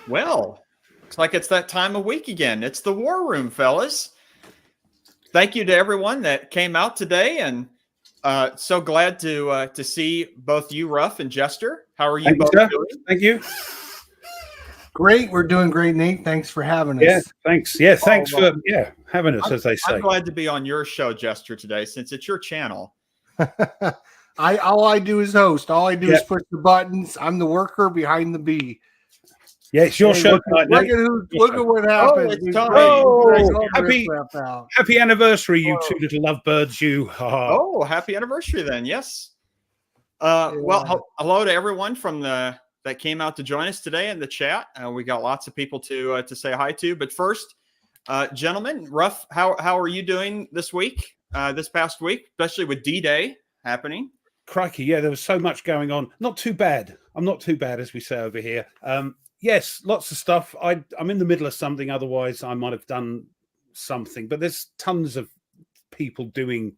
Well, looks like it's that time of week again. It's the War Room, fellas. Thank you to everyone that came out today, and so glad to see both you, Ruff, and Jester. How are you Thank both you, sir. doing? Thank you. Great. We're doing great, Nate. Thanks for having us. Yeah, thanks. Yeah, thanks for having us, as they say. I'm glad to be on your show, Jester, today, since it's your channel. All I do is host. All I do is push the buttons. I'm the worker behind the bee. Yeah, it's your show tonight. Look at what happened. It's time. Happy anniversary, you two little lovebirds, you. Oh, happy anniversary then. Yes. Well, hello to everyone from that came out to join us today in the chat. We got lots of people to say hi to. But first, gentlemen, Ruff, how are you doing this week, this past week, especially with D-Day happening? Crikey, yeah, there was so much going on. Not too bad. I'm not too bad, as we say over here. Yes, lots of stuff. I'm in the middle of something. Otherwise, I might have done something. But there's tons of people doing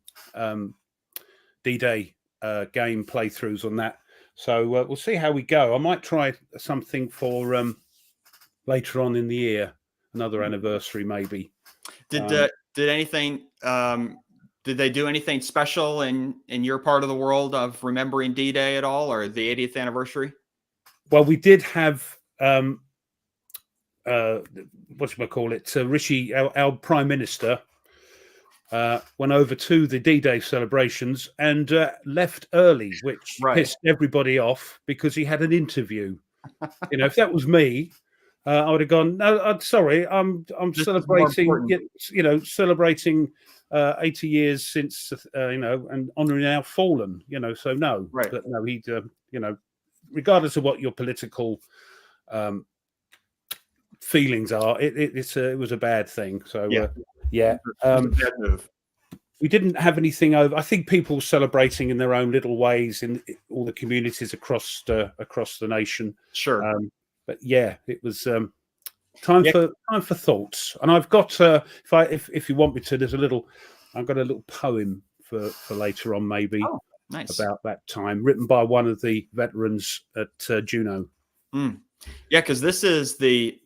D-Day game playthroughs on that. So we'll see how we go. I might try something for later on in the year, another anniversary maybe. Did anything? Did they do anything special in your part of the world of remembering D-Day at all, or the 80th anniversary? Well, we did have whatchamacallit, Rishi, our Prime Minister, went over to the D-Day celebrations and left early, which pissed everybody off because he had an interview. If that was me, I would have gone, no, I'm sorry, I'm celebrating, celebrating 80 years since, and honouring our fallen, so no. Right. But no, he'd, regardless of what your political feelings are, it was a bad thing. So bad move. We didn't have anything over. I think people celebrating in their own little ways in all the communities across the nation. Sure. But yeah, it was time for thoughts. And I've got if you want me to, I've got a little poem for later on maybe. Oh, nice. About that time, written by one of the veterans at Juno. Yeah, because this is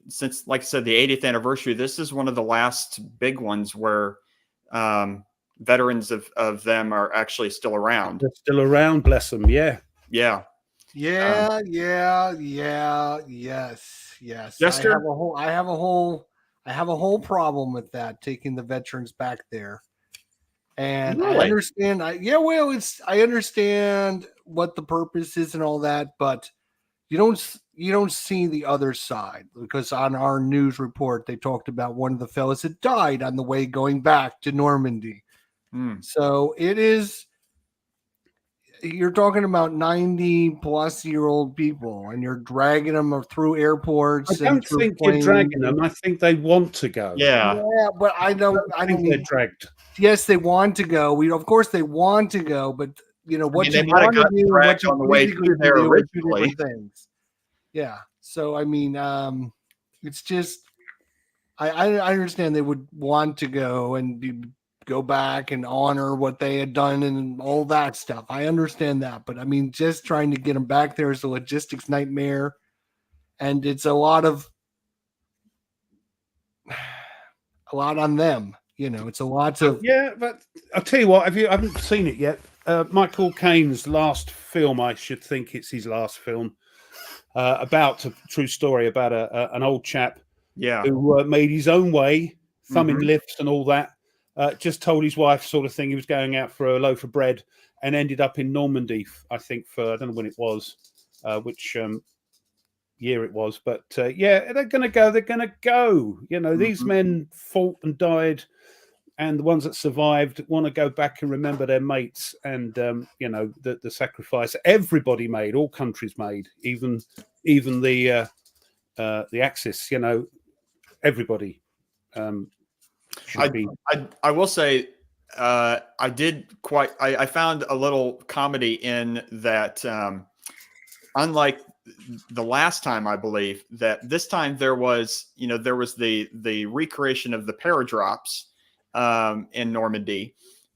since, like I said, the 80th anniversary. This is one of the last big ones where veterans of them are actually still around. They're still around, bless them. Yeah. Yeah. Yes. Jester? I have a whole problem with that, taking the veterans back there. And really? I understand. I understand what the purpose is and all that, but you don't see the other side, because on our news report they talked about one of the fellas that died on the way going back to Normandy. So you're talking about 90-plus-year-old people, and you're dragging them through airports. I don't think you're dragging them. I think they want to go. Yeah, but I don't think they're dragged. Yes, they want to go. Of course they want to go, but what you want to do, what you on the way through there originally. Things. Yeah. So it's just I understand they would want to go and go back and honor what they had done and all that stuff. I understand that, but just trying to get them back there is a logistics nightmare, and it's a lot on them. It's a lot of but I'll tell you what. I haven't seen it yet. Michael Caine's last film, I should think it's his last film, about a true story about an old chap who made his own way, thumbing lifts and all that. Just told his wife, sort of thing, he was going out for a loaf of bread, and ended up in Normandy, I think, for I don't know when it was, which year it was, but they're going to go. They're going to go. These men fought and died, and the ones that survived want to go back and remember their mates and the sacrifice everybody made, all countries made, even the Axis. Everybody. I will say I found a little comedy in that. Unlike the last time, I believe that this time there was the recreation of the paradrops in Normandy,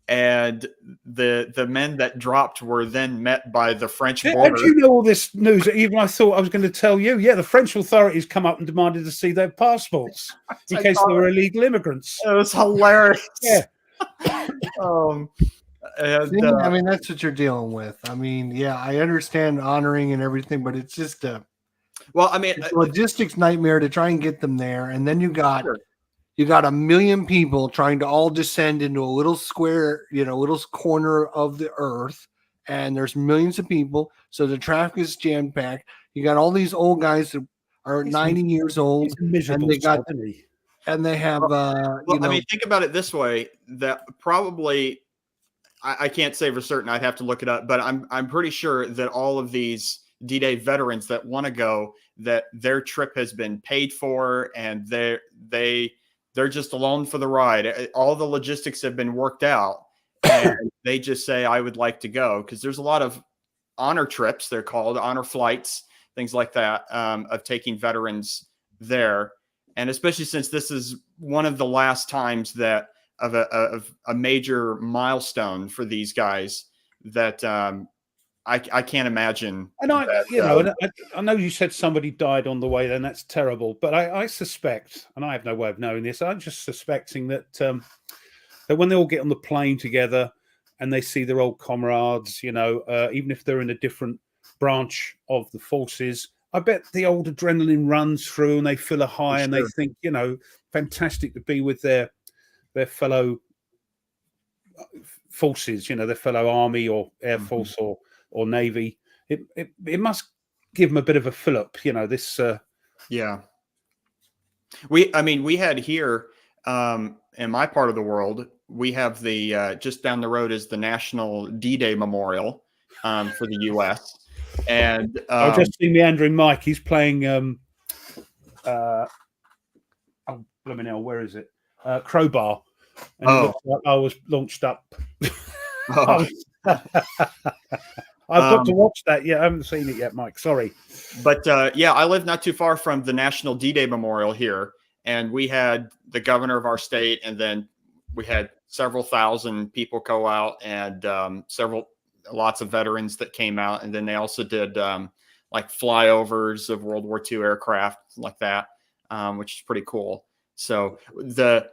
and the men that dropped were then met by the French border. How do you know all this news? Even I thought I was going to tell you. Yeah, the French authorities come up and demanded to see their passports in case they were illegal immigrants. It was hilarious. Yeah. I mean, that's what you're dealing with. I mean, yeah, I understand honoring and everything, but it's just a logistics nightmare to try and get them there, and then you got a million people trying to all descend into a little square, little corner of the earth, and there's millions of people, so the traffic is jam packed. You got all these old guys that are 90 years old, and they have. I mean, think about it this way: that probably. I can't say for certain. I'd have to look it up, but I'm pretty sure that all of these D-Day veterans that want to go, that their trip has been paid for, and they're just along for the ride. All the logistics have been worked out, and they just say, "I would like to go," because there's a lot of honor trips. They're called honor flights, things like that, of taking veterans there, and especially since this is one of the last times that. Of a major milestone for these guys that I can't imagine. And I know you said somebody died on the way, then that's terrible. But I suspect, and I have no way of knowing this, I'm just suspecting that that when they all get on the plane together and they see their old comrades, even if they're in a different branch of the forces, I bet the old adrenaline runs through and they feel a high and they think, fantastic to be with their fellow forces, their fellow army or air force or navy. It must give them a bit of a fill up, this. Yeah. We had here in my part of the world, we have the just down the road is the National D-Day Memorial for the U.S. And I've just seen meandering Mike. He's playing. Where is it? Crowbar. And it looks like I was launched up. I've got to watch that. Yeah, I haven't seen it yet, Mike. Sorry. But I live not too far from the National D-Day Memorial here. And we had the governor of our state, and then we had several thousand people go out, and lots of veterans that came out. And then they also did like flyovers of World War II aircraft like that, which is pretty cool. So the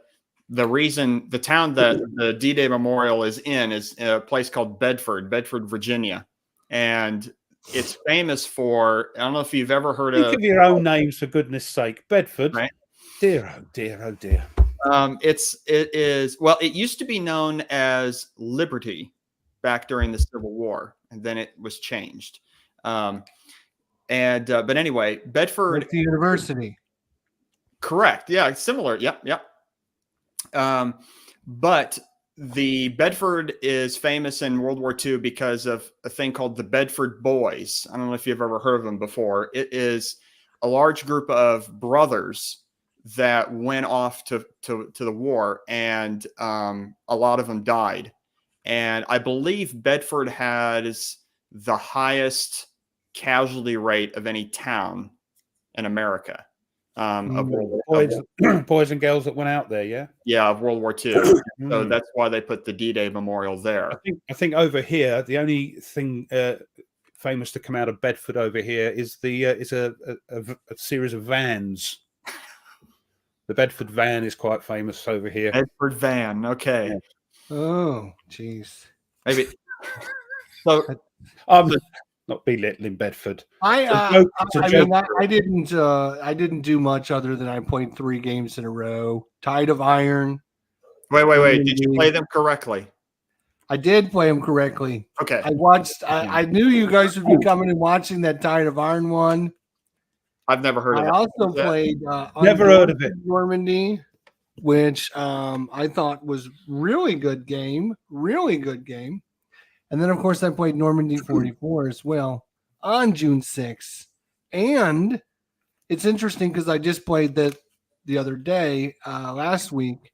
reason the town that the D-Day Memorial is in is a place called Bedford, Virginia. And it's famous for, I don't know if you've ever heard of your own names, for goodness sake. Bedford. Right? Dear, oh dear, oh dear. It used to be known as Liberty back during the Civil War, and then it was changed. But anyway, Bedford. Like the university. Correct. Yeah. Similar. Yep. But the Bedford is famous in World War II because of a thing called the Bedford Boys. I don't know if you've ever heard of them before. It is a large group of brothers that went off to the war, and a lot of them died. And I believe Bedford has the highest casualty rate of any town in America. Boys and girls that went out there, of World War II. So that's why they put the D-Day Memorial there. I think over here the only thing famous to come out of Bedford over here is a series of vans. The Bedford van is quite famous over here. Bedford van, okay. Yeah. Oh, jeez. Maybe. So not belittling Bedford. I didn't do much other than I played 3 games in a row. Tide of Iron. Wait. Did you play them correctly? I did play them correctly. Okay. I watched. I knew you guys would be coming and watching that Tide of Iron one. I've never heard of it. I also played. Never heard of it. Normandy, which I thought was really good game. Really good game. And then, of course, I played Normandy 44 as well on June 6th. And it's interesting because I just played that the other day, last week,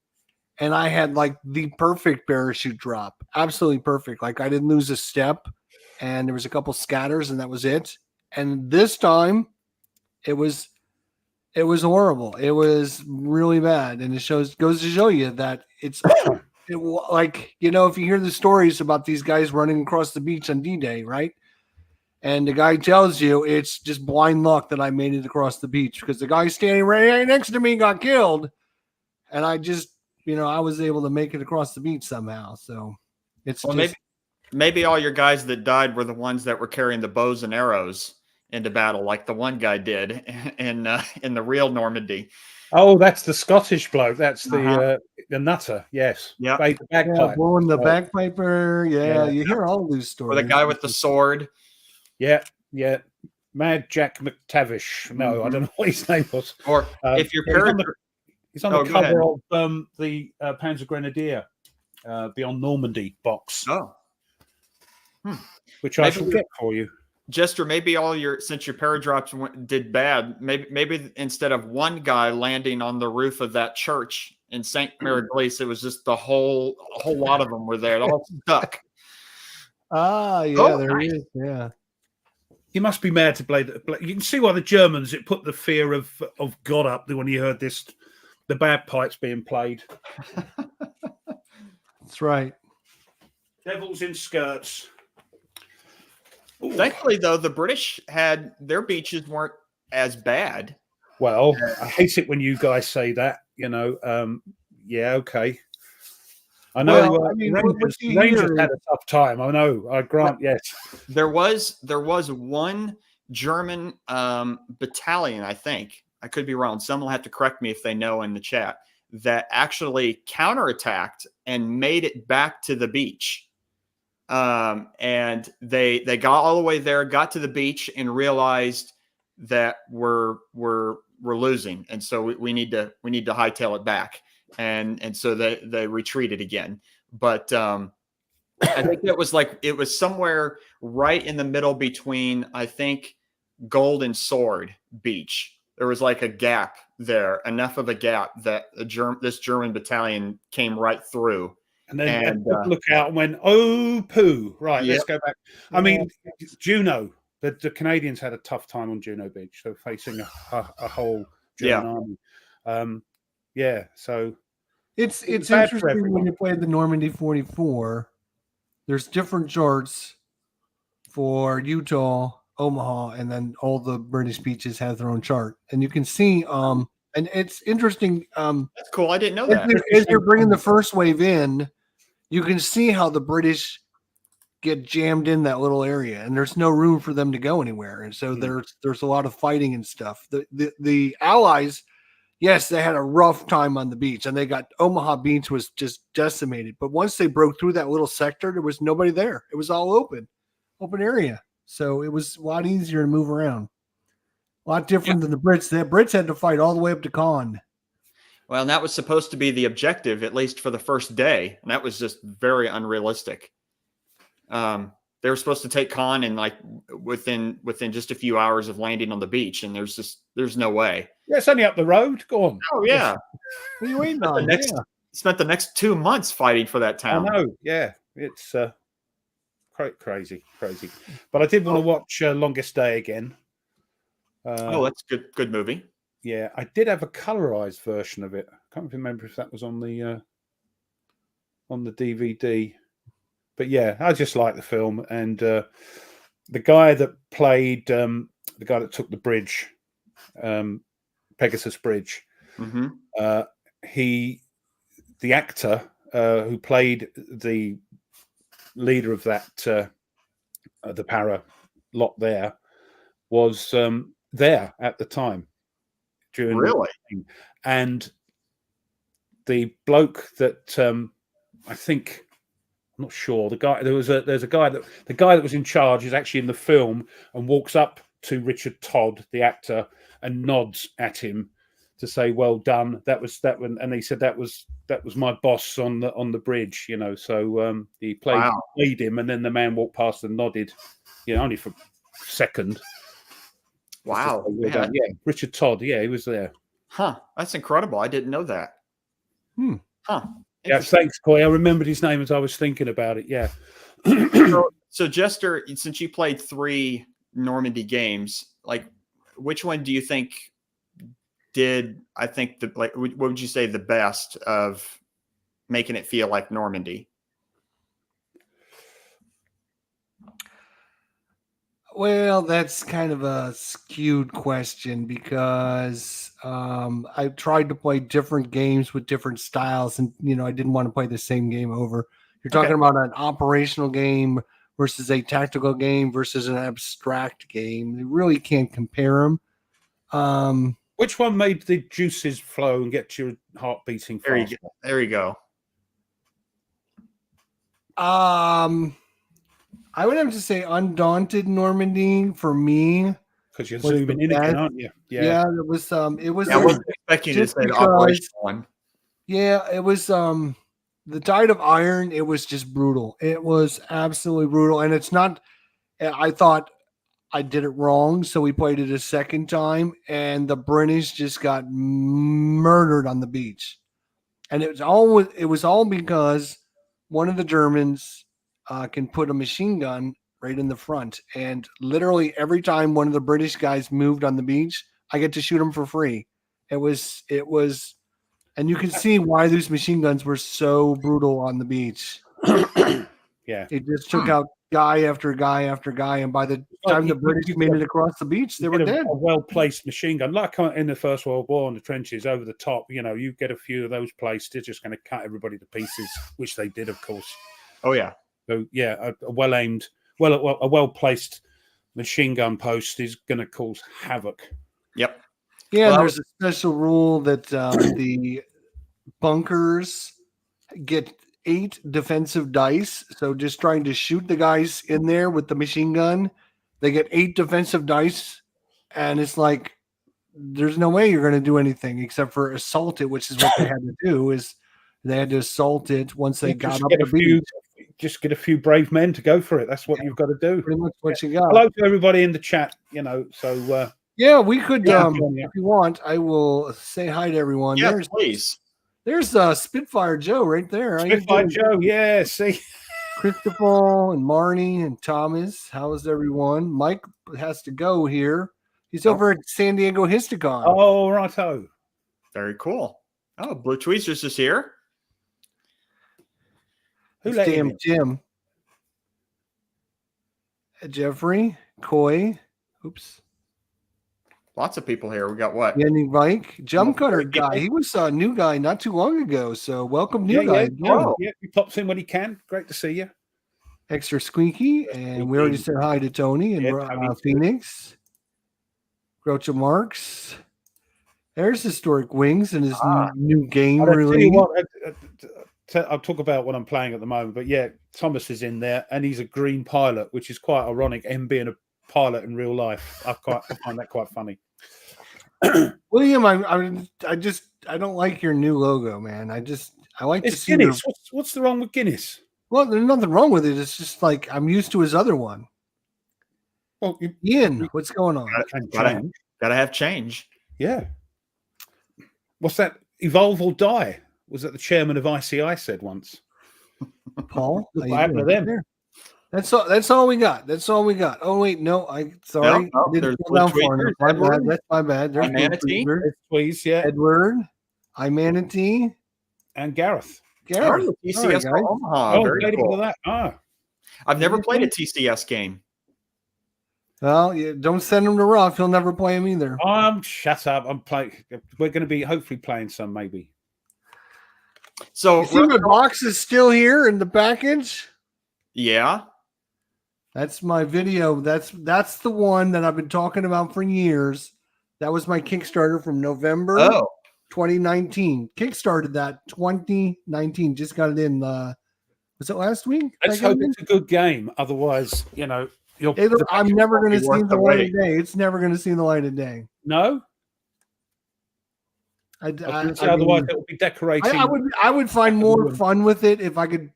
and I had like the perfect parachute drop. Absolutely perfect. Like I didn't lose a step, and there was a couple scatters, and that was it. And this time, it was horrible. It was really bad, and it goes to show you that it's like, you know, if you hear the stories about these guys running across the beach on D-Day, right? And the guy tells you it's just blind luck that I made it across the beach because the guy standing right next to me got killed. And I just, you know, I was able to make it across the beach somehow. So it's just maybe all your guys that died were the ones that were carrying the bows and arrows into battle, like the one guy did in the real Normandy. Oh, that's the Scottish bloke. That's the nutter. Yes. Yeah. Bagpipe. Blowing the bagpiper. Yeah. You hear all these stories. Or the guy with the sword. Yeah. Yeah. Mad Jack McTavish. No, I don't know what his name was. Or if your parents. He's on the cover of the Panzer Grenadier Beyond Normandy box. Oh. Which I shall get for you. Jester, maybe since your paradrops did bad, maybe instead of one guy landing on the roof of that church in St. Mary Glace, it was just a whole lot of them were there. They're all stuck. There he is. Yeah. You must be mad to play. You can see why the Germans, it put the fear of God up when you heard the bagpipes being played. That's right. Devils in skirts. Ooh. Thankfully, though, the British had their beaches weren't as bad. Well, I hate it when you guys say that. You know, yeah, okay. I know. Rangers had a tough time. I know. I grant. Yes, there was one German battalion. I think I could be wrong. Someone will have to correct me if they know in the chat. That actually counterattacked and made it back to the beach. And they got all the way there, got to the beach, and realized that we're losing, and so we need to hightail it back, and so they retreated again. But I think it was somewhere right in the middle between, I think, Gold and Sword Beach. There was like a gap there, enough of a gap that this German battalion came right through. And then look out and went, oh, poo. Right, let's go back. I mean, Juno, the Canadians had a tough time on Juno Beach. They're facing a whole German army. So it's interesting when you play the Normandy 44. There's different charts for Utah, Omaha, and then all the British beaches have their own chart. And you can see, and it's interesting. That's cool. I didn't know that. As you're bringing the first wave in, you can see how the British get jammed in that little area, and there's no room for them to go anywhere. And so there's a lot of fighting and stuff. The Allies, yes, they had a rough time on the beach, and Omaha Beach was just decimated. But once they broke through that little sector, there was nobody there. It was all open area. So it was a lot easier to move around. A lot different than the Brits. The Brits had to fight all the way up to Caen. Well, and that was supposed to be the objective, at least for the first day. And that was just very unrealistic. They were supposed to take Caen in within just a few hours of landing on the beach. And there's no way. Yeah, it's only up the road. Go on. Oh, yeah. What are you waiting on? Spent the next 2 months fighting for that town. I know. Yeah. It's crazy. But I did want to watch Longest Day again. That's good movie. Yeah, I did have a colorized version of it. I can't remember if that was on the DVD. But yeah, I just like the film, and the guy that played the guy that took the bridge, Pegasus Bridge. Mm-hmm. The actor who played the leader of that the para lot there was there at the time. Really? And the bloke that I think, I'm not sure, the guy there's a guy that was in charge is actually in the film and walks up to Richard Todd, the actor, and nods at him to say, "Well done." That was that one, and he said that was my boss on the bridge, you know. So he played him, and then the man walked past and nodded, you know, only for a second. Wow. Yeah, Richard Todd. Yeah, he was there. Huh. That's incredible. I didn't know that. Huh. Yeah, thanks, Coy. I remembered his name as I was thinking about it. Yeah. So Jester, since you played 3 Normandy games, which one do you think did, what would you say the best of making it feel like Normandy? Well, that's kind of a skewed question because I tried to play different games with different styles, and I didn't want to play the same game over. You're talking about an operational game versus a tactical game versus an abstract game. You really can't compare them. Which one made the juices flow and get your heart beating fast? There you go. I would have to say Undaunted Normandy for me. Because you're zooming in again, aren't you? Yeah, it was. It was. I wasn't expecting you to say the operational one. Yeah, it was. The Tide of Iron. It was just brutal. It was absolutely brutal, and it's not. I thought I did it wrong, so we played it a second time, and the British just got murdered on the beach, and it was all because one of the Germans can put a machine gun right in the front, and literally every time one of the British guys moved on the beach, I get to shoot them for free. It was, and you can see why these machine guns were so brutal on the beach. Yeah, it just took out guy after guy after guy, and by the time the British made it across the beach, they were dead. A well-placed machine gun, like in the First World War in the trenches, over the top. You get a few of those placed, they're just going to cut everybody to pieces, which they did, of course. Oh yeah. So yeah, a well-aimed, a well-placed machine gun post is going to cause havoc. Yep. Yeah, there's a special rule that the bunkers get 8 defensive dice. So just trying to shoot the guys in there with the machine gun, they get 8 defensive dice, and it's like there's no way you're going to do anything except for assault it, which is what they had to do. Is they had to assault it once they got up the beach. Just get a few brave men to go for it. That's what you've got to do. Pretty much what you got. Hello to everybody in the chat. So yeah, we could. If you want, I will say hi to everyone. Yeah, please. There's Spitfire Joe right there. Spitfire Joe, yeah. See, Christopher and Marnie and Thomas. How is everyone? Mike has to go here. He's over at San Diego Histicon. Oh, righto. Very cool. Oh, Blue Tweezers is here. Who's damn Jim? Jeffrey, Coy. Oops. Lots of people here. We got what? Yanni Mike, Jump Cutter guy. He was a new guy not too long ago. So welcome, new guy. Yeah, he pops in when he can. Great to see you. Extra Squeaky, and we already said hi to Tony and Phoenix. Groucho Marx. There's Historic Wings and his new game release. I'll talk about what I'm playing at the moment, but yeah, Thomas is in there, and he's a green pilot, which is quite ironic. Him being a pilot in real life, I find that quite funny. William, I don't like your new logo, man. I like to see Guinness. What's the wrong with Guinness? Well, there's nothing wrong with it. It's just like I'm used to his other one. Well, Ian, what's going on? Gotta have change. Yeah. What's that? Evolve or die? Was that the chairman of ICI said once? Paul, what happened to them? That's all. That's all we got. That's all we got. Oh wait, no, sorry. No, there's my bad. That's my bad. There's Tweez, yeah. Edward, Imanity, and Gareth. TCS Omaha. Very cool. That. I've never played a TCS game. Well, don't send him to Ruff. He'll never play him either. Shut up. I'm playing. We're going to be hopefully playing some, maybe. So, you see my box is still here in the package. Yeah, that's my video. That's the one that I've been talking about for years. That was my Kickstarter from November 2019. Kickstarted that 2019. Just got it in. Was it last week? Let's hope it's a good game. Otherwise, I'm never going to see the light of day. It's never going to see the light of day. No. Otherwise, it would be decorating. I would find more fun with it if I could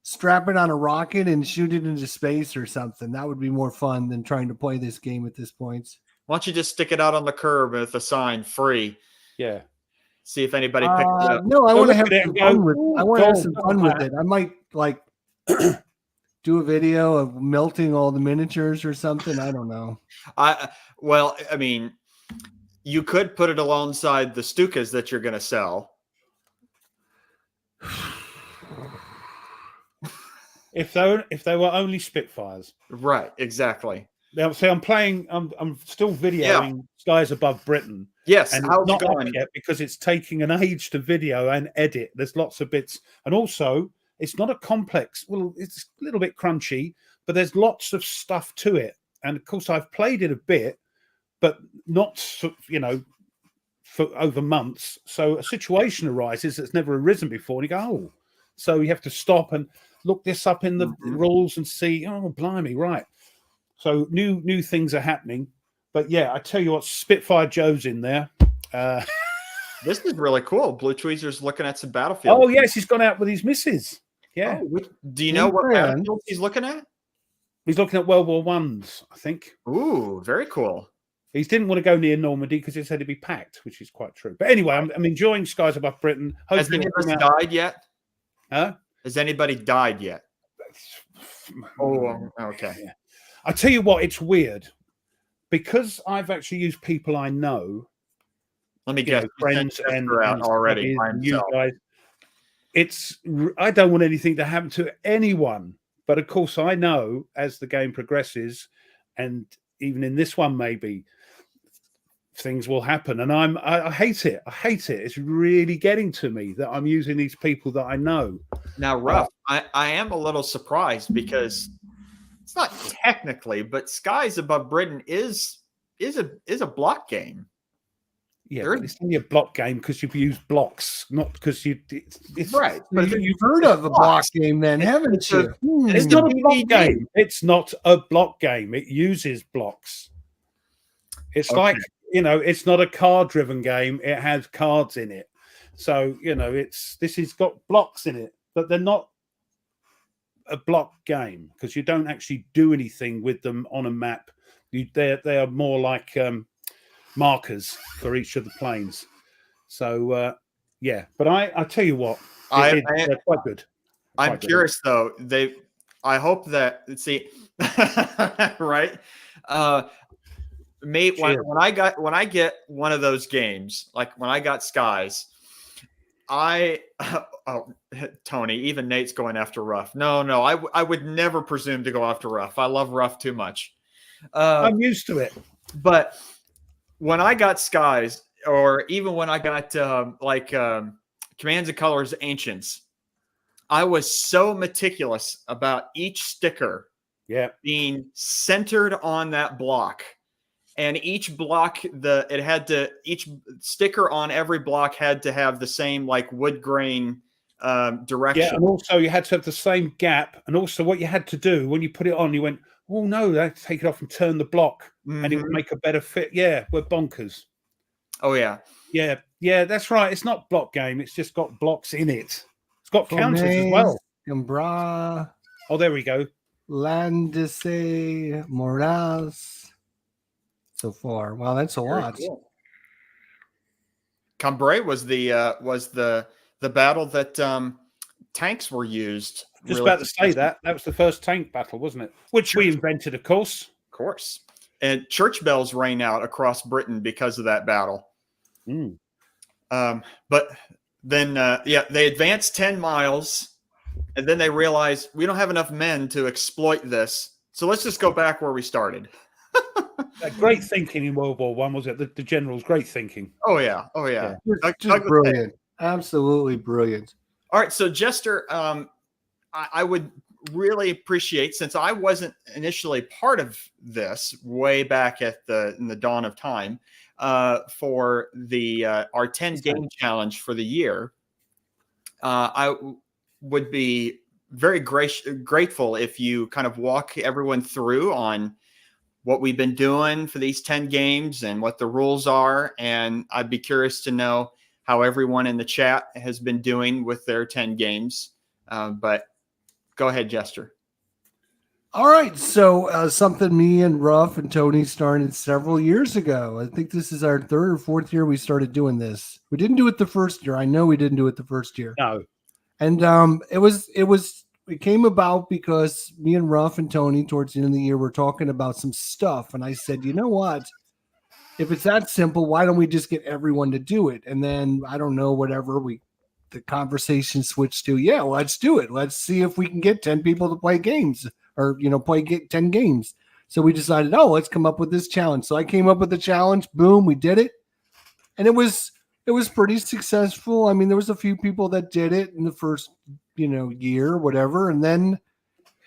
strap it on a rocket and shoot it into space or something. That would be more fun than trying to play this game at this point. Why don't you just stick it out on the curb with a sign free? Yeah. See if anybody picks it up. No, I want to have some fun with it. I want to have some fun with it. I might do a video of melting all the miniatures or something. I don't know. I mean, you could put it alongside the Stukas that you're going to sell. If they were only Spitfires. Right, exactly. Now, see, I'm still videoing Skies Above Britain. Yes, and how's it's not it going? up yet because it's taking an age to video and edit. There's lots of bits, and also it's not a complex. Well, it's a little bit crunchy, but there's lots of stuff to it. And of course, I've played it a bit, but not for over months. So a situation arises that's never arisen before, and you go, oh, so you have to stop and look this up in the rules and see. Oh, blimey, right. So new things are happening. But yeah, I tell you what, Spitfire Joe's in there. This is really cool. Blue Tweezer's looking at some Battlefield. Oh yes, he's gone out with his missus. Yeah. Oh, do you know what Battlefield he's looking at? He's looking at World War Ones, I think. Ooh, very cool. He didn't want to go near Normandy because he said it'd be packed, which is quite true. But anyway, I'm enjoying Skies Above Britain. Has anybody died yet? Huh? Has anybody died yet? Oh, okay. Yeah. I tell you what, it's weird because I've actually used people I know. Let me guess, friends and already. You guys. I don't want anything to happen to anyone, but of course I know as the game progresses, and even in this one, maybe things will happen. And I hate it. I hate it. It's really getting to me that I'm using these people that I know. Now, Ruff, I am a little surprised because it's not technically, but Skies Above Britain is a block game. Yeah, but it's only a block game because you've used blocks, not because it's right. But you've heard of a block game, then, haven't you? It's not a block game. It's not a block game. It uses blocks. It's like it's not a card-driven game. It has cards in it, so this has got blocks in it, but they're not a block game because you don't actually do anything with them on a map. They are more like markers for each of the planes. So but I tell you what, they're quite good. I'm curious though. I hope that right. Mate, when I get one of those games, like when I got Skies, Tony, even Nate's going after Ruff. No, I would never presume to go after Ruff. I love Ruff too much. I'm used to it. But when I got Skies, or even when I got Commands and Colors Ancients, I was so meticulous about each sticker being centered on that block. And each block, each sticker on every block had to have the same wood grain direction. Yeah, and also you had to have the same gap. And also what you had to do when you put it on, you went, oh no, they take it off and turn the block, and it would make a better fit. Yeah, we're bonkers. Oh yeah, yeah, that's right. It's not block game. It's just got blocks in it. It's got counters as well. Cambrai. Oh, there we go. Landese, Moraz. So far, wow, that's a lot. Cool. Cambrai was the battle that tanks were used. Just about to say that was the first tank battle, wasn't it? Which we invented, of course. Of course. And church bells rang out across Britain because of that battle. But then, they advanced 10 miles, and then they realized we don't have enough men to exploit this, so let's just go back where we started. Great thinking in World War One, was it? The generals, great thinking. Oh yeah. Just brilliant. Absolutely brilliant. All right, so Jester, I would really appreciate, since I wasn't initially part of this way back in the dawn of time, for our 10 game challenge for the year, I would be very grateful if you kind of walk everyone through on what we've been doing for these 10 games and what the rules are. And I'd be curious to know how everyone in the chat has been doing with their 10 games. But go ahead, Jester. All right. So something me and Ruff and Tony started several years ago. I think this is our third or fourth year we started doing this. We didn't do it the first year. I know we didn't do it the first year. No. And it came about because me and Ruff and Tony towards the end of the year were talking about some stuff. And I said, you know what? If it's that simple, why don't we just get everyone to do it? And then, I don't know, whatever, we the conversation switched to, yeah, let's do it. Let's see if we can get 10 people to play games or, get 10 games. So we decided, let's come up with this challenge. So I came up with the challenge. Boom, we did it. And it was pretty successful. I mean, there was a few people that did it in the first, year, whatever. And then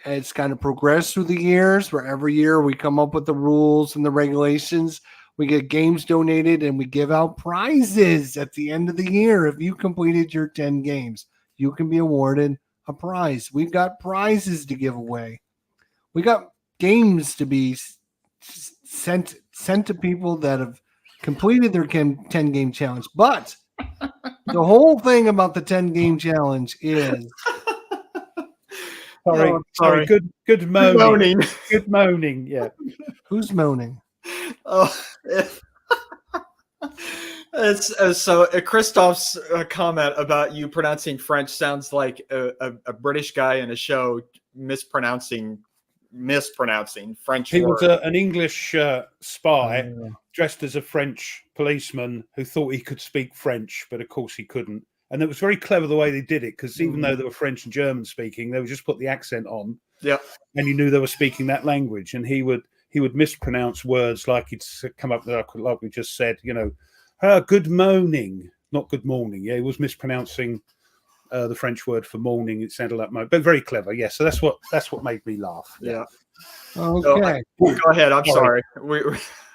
it's kind of progressed through the years where every year we come up with the rules and the regulations. We get games donated and we give out prizes at the end of the year. If you completed your 10 games, you can be awarded a prize. We've got prizes to give away. We got games to be sent to people that have completed their 10 game challenge. But the whole thing about the 10 game challenge is sorry. Good moaning. Good moaning. Yeah. Who's moaning? Oh, it's so Christoph's comment about you pronouncing French sounds like a British guy in a show mispronouncing French. He was an English spy dressed as a French policeman who thought he could speak French, but of course he couldn't. And it was very clever the way they did it, because even though they were French and German speaking, they would just put the accent on. Yeah, and you knew they were speaking that language. And he would mispronounce words like he'd come up like we just said, good moaning, not good morning. Yeah, he was mispronouncing the French word for morning. It sounded like but very clever. Yeah, so that's what made me laugh. Yeah. Okay. So, go ahead. I'm sorry.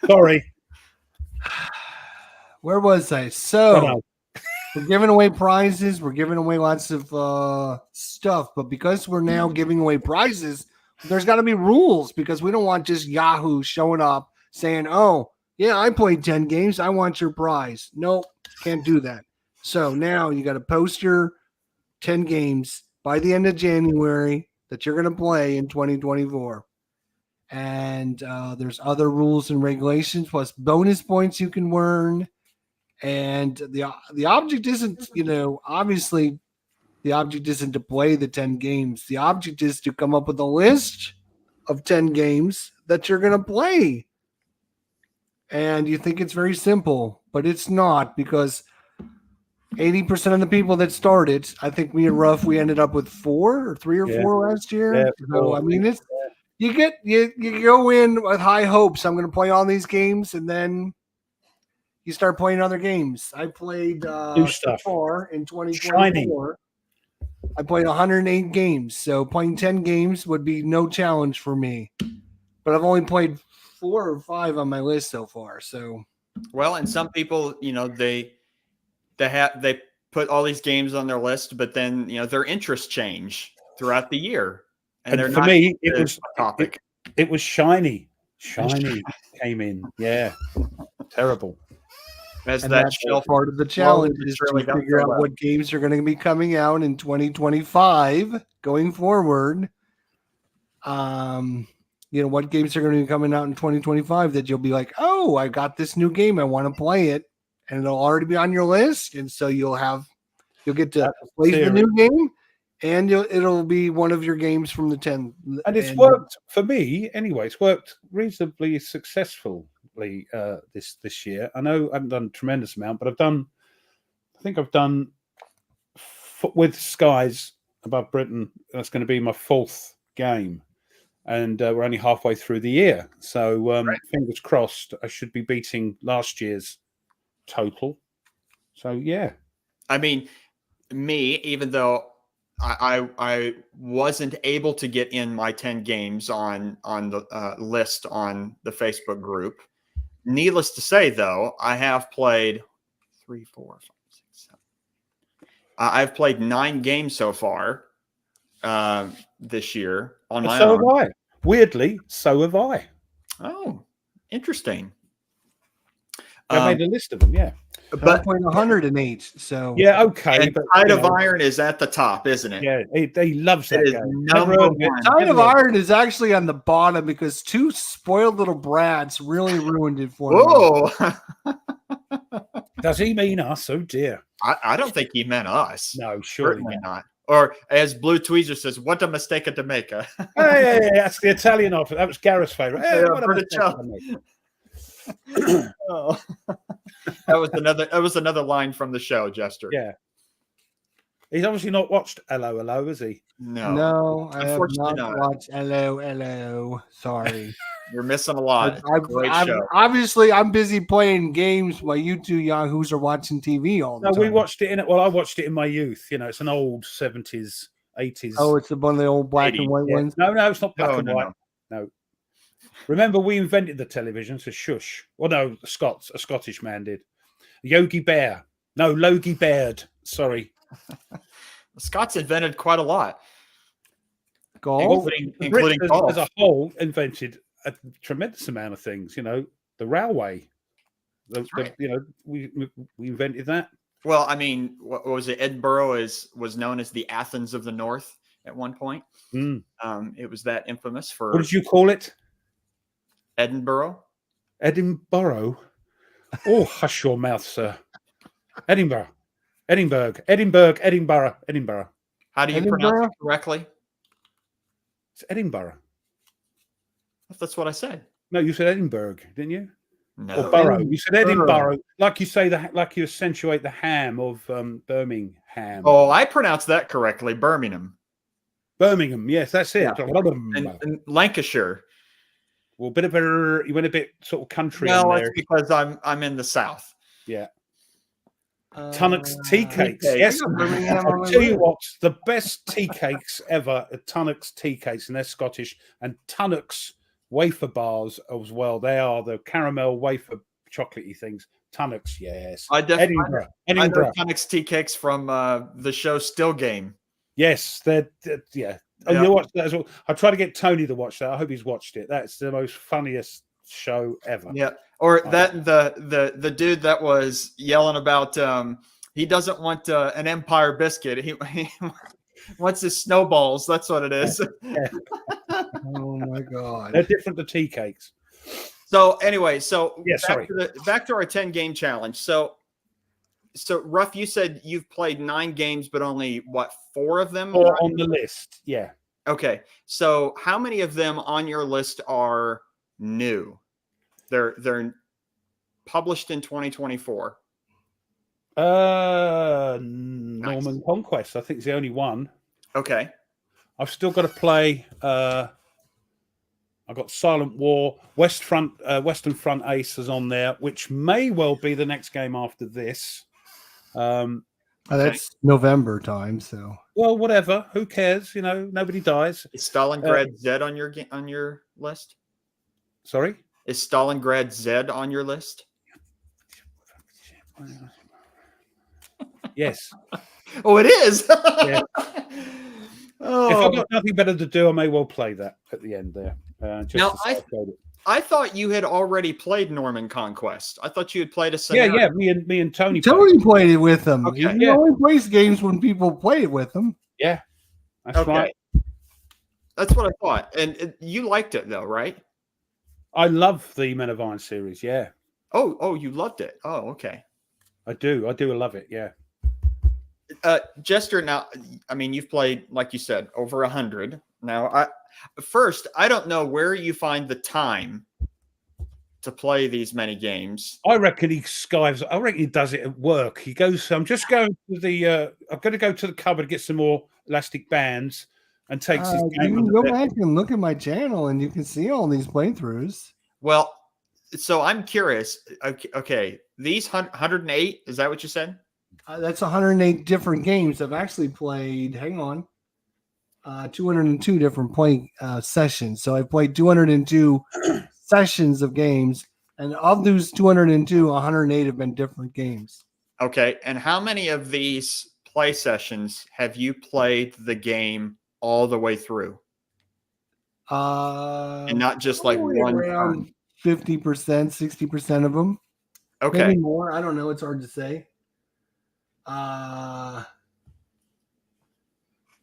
Sorry. Where was I? So we're giving away prizes. We're giving away lots of stuff. But because we're now giving away prizes, there's got to be rules, because we don't want just Yahoo showing up saying, oh, yeah, I played 10 games. I want your prize. Nope, can't do that. So now you got to post your 10 games by the end of January that you're going to play in 2024. And there's other rules and regulations plus bonus points you can earn. And the object isn't, obviously the object isn't to play the 10 games. The object is to come up with a list of 10 games that you're going to play. And you think it's very simple, but it's not, because 80% of the people that started, I think me and Ruff, we ended up with 3 or 4 last year. Yeah, so, I mean, it's you go in with high hopes. I'm going to play all these games, and then you start playing other games. I played so far in 2024. I played 108 games, so playing 10 games would be no challenge for me. But I've only played 4 or 5 on my list so far. So, well, and some people, they put all these games on their list, but then their interests change throughout the year. And for me, it was topic. It was shiny. Shiny came in. Yeah, terrible. As and that that's part of the challenge is really to figure out what games are going to be coming out in 2025 going forward. What games are going to be coming out in 2025 that you'll be like, oh, I got this new game, I want to play it, and it'll already be on your list, and so you'll get to play the new game, and it'll be one of your games from the 10. And it's worked for me anyway. It's worked reasonably successfully this year. I know I haven't done a tremendous amount, but I think I've done with Skies Above Britain. That's going to be my 4th game, and we're only halfway through the year. So fingers crossed, I should be beating last year's total. So yeah, I mean, me, even though I wasn't able to get in my 10 games on the list on the Facebook group. Needless to say, though, I have played 3, 4, 5, 6, 7. I've played 9 games so far this year on my own. So have I. Weirdly, so have I. Oh, interesting. I made a list of them, yeah. But 108. So yeah, okay. But Tide of Iron is at the top, isn't it? Yeah, he loves that game. Tide of Iron is actually on the bottom because 2 spoiled little brats really ruined it for me. Does he mean us? Oh dear. I don't think he meant us. No, certainly not. Or as Blue Tweezer says, what a mistake to make. Hey, that's the Italian offer. That was Gareth's favorite. Hey, Oh. That was another line from the show, Jester. Yeah. He's obviously not watched Hello, Hello, has he? No, I have Unfortunately not not. watched Hello. Sorry. You're missing a lot. Great show. Obviously, I'm busy playing games while you two yahoos are watching TV all the time. No, we watched it I watched it in my youth. You know, it's an old 70s, 80s. Oh, it's one of the old black 80s, and white ones? No, it's not black and white. No. Remember, we invented the television, so shush. Well, no, a Scottish man did. Yogi Bear. No, Logie Baird. Sorry. The Scots invented quite a lot. Golf? Including golf. As a whole, invented a tremendous amount of things. You know, the railway. Right. You know, we invented that. Well, I mean, what was it? Edinburgh was known as the Athens of the North at one point. It was that infamous for. What did you call it? Edinburgh. Edinburgh. Oh, hush your mouth, sir. Edinburgh. How do you pronounce it correctly? It's Edinburgh. That's what I said. No, you said Edinburgh, didn't you? No. Or Borough. You said Edinburgh, like you say like you accentuate the ham of Birmingham. Oh, I pronounced that correctly. Birmingham, yes, that's it. Yeah. And Lancashire. Well, you went a bit sort of country. No, there. it's because I'm in the south. Yeah. Tunnock's tea cakes. Yes, I'll tell you what, the best tea cakes ever are Tunnock's tea cakes, and they're Scottish. And Tunnock's wafer bars as well. They are the caramel wafer chocolatey things. Tunnock's, yes. Edinburgh. I know Edinburgh. Tunnock's tea cakes from the show Still Game. Yes, they're yeah. Oh, you watched that as well. I try to get Tony to watch that. I hope he's watched it. That's the most funniest show ever. Yeah. Or that the dude that was yelling about he doesn't want an Empire biscuit. He wants his snowballs. That's what it is. Yeah. Oh my god. They're different to tea cakes. So anyway, back to our 10 game challenge. So Ruff, you said you've played 9 games, but only 4 of them are on the list. Yeah. Okay. So how many of them on your list are new? They're published in 2024. Norman Conquest, I think, is the only one. Okay. I've still got to play. I've got Silent War, Western Front Ace is on there, which may well be the next game after this. That's November time, so well, whatever. Who cares? You know, nobody dies. Is Stalingrad Z on your list? Sorry. Is Stalingrad Z on your list? Yes. Oh, it is. Yeah. If I've got nothing better to do, I may well play that at the end there. I thought you had already played Norman Conquest. I thought you had played a scenario. Yeah. Me and Tony. Tony played it with him. Okay. He only plays games when people play it with him. Yeah. That's right. That's what I thought. And you liked it though, right? I love the Men of Iron series. Yeah. Oh, you loved it. Oh, okay. I do love it. Yeah. Jester, now, I mean, you've played, like you said, over 100. Now, I don't know where you find the time to play these many games. I reckon he does it at work. He goes, I'm just going to the, I'm going to go to the cupboard, get some more elastic bands, and takes his game. You can go back and look at my channel, and you can see all these playthroughs. Well, so I'm curious. Okay, these 108, is that what you said? That's 108 different games. I've actually played, 202 different play sessions. So I played 202 sessions of games. And of those 202, 108 have been different games. Okay. And how many of these play sessions have you played the game all the way through? And not just like one around 50%, 60% of them. Okay. Maybe more. I don't know. It's hard to say.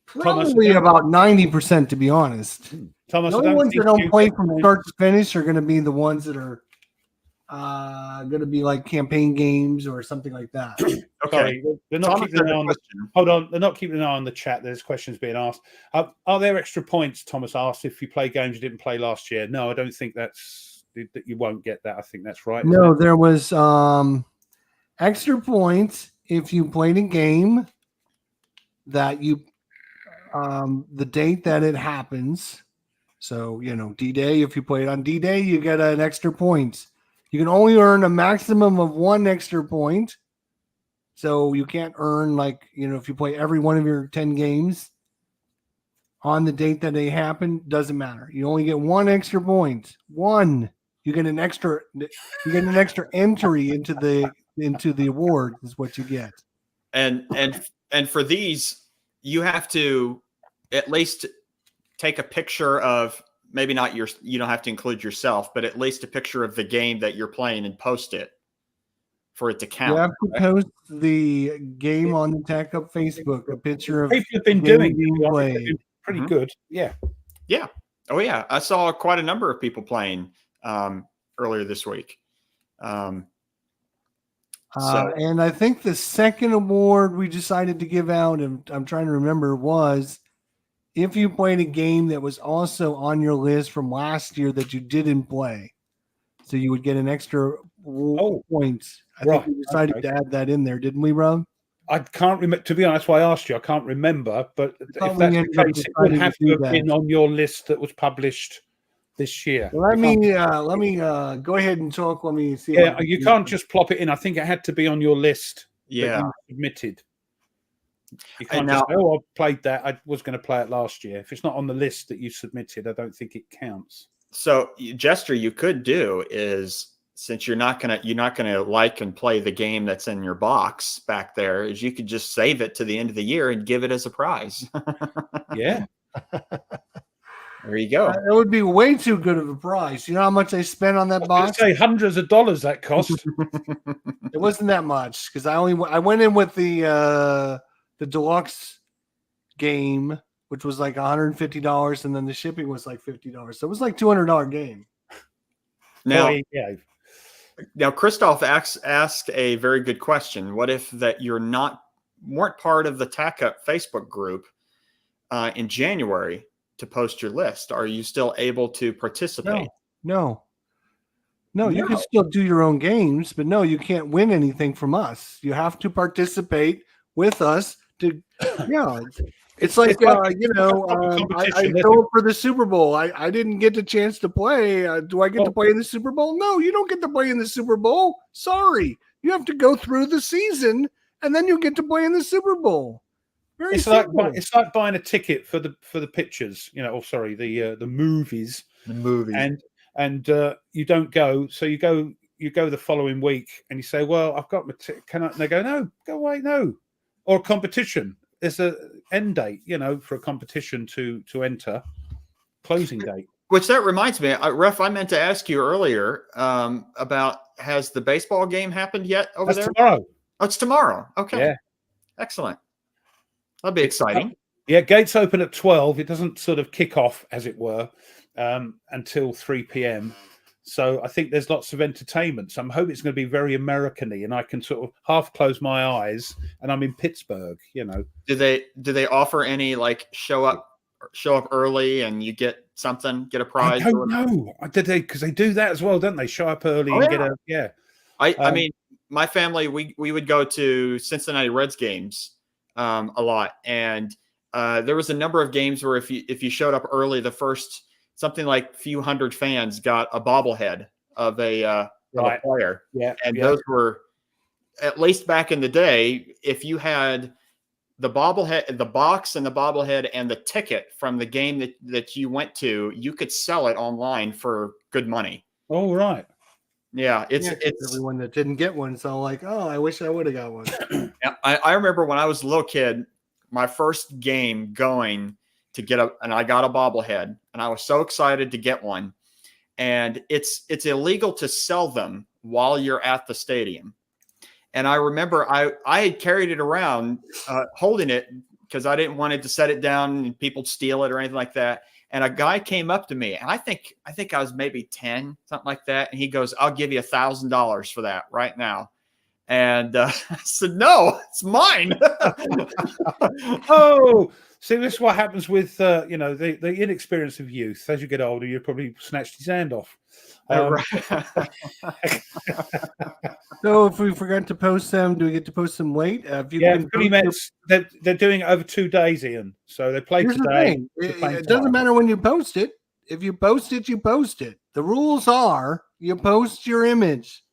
Probably about 90%, to be honest. Thomas, the only ones that don't play from start to finish are going to be the ones that are going to be like campaign games or something like that. Okay. They're not keeping an eye on hold on. They're not keeping an eye on the chat. There's questions being asked. Are there extra points, Thomas asked, if you play games you didn't play last year? No, I don't think that you won't get that. I think that's right. No, there was extra points if you played a game that you the date that it happens. So, D-Day, if you play it on D-Day, you get an extra point. You can only earn a maximum of 1 extra point. So you can't earn if you play every one of your 10 games on the date that they happen, doesn't matter. You only get 1 extra point. 1. You get an extra entry into the award is what you get. And for these, you have to at least take a picture of, maybe not you don't have to include yourself, but at least a picture of the game that you're playing and post it for it to count. You have to post the game on the Tech Up Facebook, a picture of people have been doing pretty good. Yeah. Oh yeah, I saw quite a number of people playing earlier this week. And I think the second award we decided to give out, and I'm trying to remember, was if you played a game that was also on your list from last year that you didn't play. So you would get an extra points. I think we decided to add that in there, didn't we, Rob? I can't remember. To be honest, why I asked you, I can't remember. But if that's the case, it would have to have been on your list that was published this year. Let me go ahead and talk. Let me see. Yeah, you can't just plop it in. I think it had to be on your list. Yeah, that you submitted. You can't just say, I played that. I was going to play it last year. If it's not on the list that you submitted, I don't think it counts. So, Jester, you could do is, since you're not gonna like and play the game that's in your box back there, is you could just save it to the end of the year and give it as a prize. Yeah. There you go. It would be way too good of a prize. You know how much I spent on that box? Say hundreds of dollars that cost. It wasn't that much because I went in with the deluxe game, which was like $150, and then the shipping was like $50. So it was like $200 game. Now Christoph asked a very good question. What if that weren't part of the TAC Up Facebook group in January to post your list? Are you still able to participate? No, you can still do your own games, but no, you can't win anything from us. You have to participate with us to, It's like, I go for the Super Bowl. I didn't get the chance to play. Do I get to play in the Super Bowl? No, you don't get to play in the Super Bowl. Sorry. You have to go through the season, and then you get to play in the Super Bowl. It's like buying a ticket for the pictures, the movies. The movies. And you don't go, so you go the following week, and you say, "Well, I've got my ticket. Can I?" And they go, "No, go away, no." Or a competition. There's a end date, for a competition to enter. Closing date. Which that reminds me, Ref, I meant to ask you earlier about, has the baseball game happened yet over there? Tomorrow. Oh, it's tomorrow. Okay. Yeah. Excellent. That'll be exciting. Yeah, gates open at 12. It doesn't sort of kick off, as it were, until 3 p.m. So I think there's lots of entertainment. So I'm hoping it's going to be very American-y, and I can sort of half close my eyes, and I'm in Pittsburgh. Do they offer any show up early and you get a prize? I don't know. Did they? Because they do that as well, don't they? Show up early and get a I mean, my family, we would go to Cincinnati Reds games a lot, and there was a number of games where if you showed up early, the first something like few hundred fans got a bobblehead of a player. Yeah. And those were, at least back in the day, if you had the bobblehead, the box and the bobblehead and the ticket from the game that you went to, you could sell it online for good money. Oh, right. Yeah. It's everyone that didn't get one. So I wish I would have got one. Yeah, I remember when I was a little kid, my first game going to get and I got a bobblehead, and I was so excited to get one. And it's illegal to sell them while you're at the stadium. And I remember I had carried it around, holding it because I didn't want it to set it down and people steal it or anything like that. And a guy came up to me, and I think I was maybe 10, something like that. And he goes, "I'll give you $1,000 for that right now." And I said, no, it's mine. Oh, see, this is what happens with the inexperience of youth. As you get older, you probably snatched his hand off. So if we forgot to post them, do we get to post them late? If you Yeah, pretty much. They're doing it over 2 days, Ian. So they play today. It doesn't matter when you post it. If you post it, you post it. The rules are you post your image.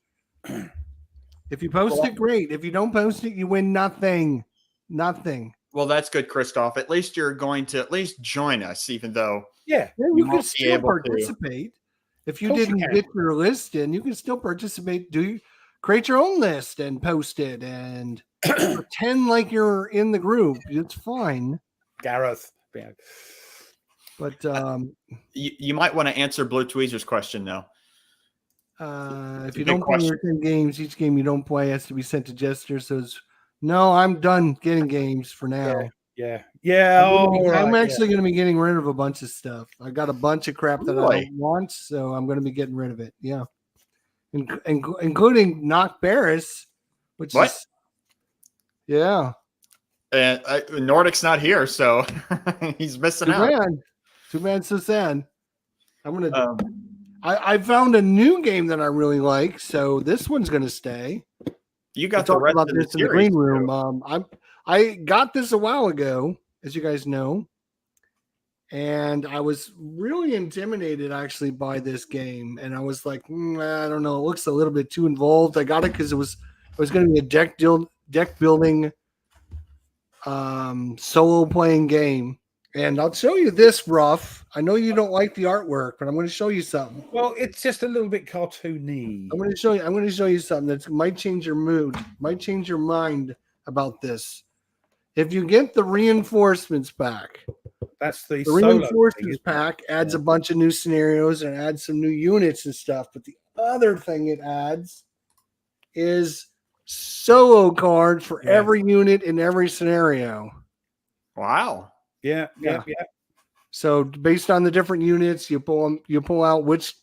If you post it, great. If you don't post it, you win nothing. Nothing. Well, that's good, Christoph. At least you're going to at least join us, even though you can still participate. If you didn't get your list in, you can still participate. Create your own list and post it and pretend like you're in the group. It's fine. Gareth. But you might want to answer Blue Tweezer's question now. If you don't play your 10 games, each game you don't play has to be sent to Jester. So no, I'm done getting games for now. Yeah. I'm actually going to be getting rid of a bunch of stuff. I got a bunch of crap that I don't want, so I'm going to be getting rid of it. Yeah. Including Knock Barris, which is Nordic's not here, so he's missing out. Too bad, so sad. I'm gonna. I found a new game that I really like, so this one's gonna stay. You got the rest of the in the green room. I got this a while ago, as you guys know, and I was really intimidated actually by this game, and I was like, I don't know, it looks a little bit too involved. I got it because it was going to be a deck building, solo playing game. And I'll show you this, Ruff. I know you don't like the artwork, but I'm going to show you something. Well, it's just a little bit cartoony. I'm going to show you something that might change your mood, might change your mind about this. If you get the reinforcements pack, that's the reinforcements pack adds a bunch of new scenarios and adds some new units and stuff. But the other thing it adds is solo cards for every unit in every scenario. Wow. Yeah. So based on the different units, you pull out which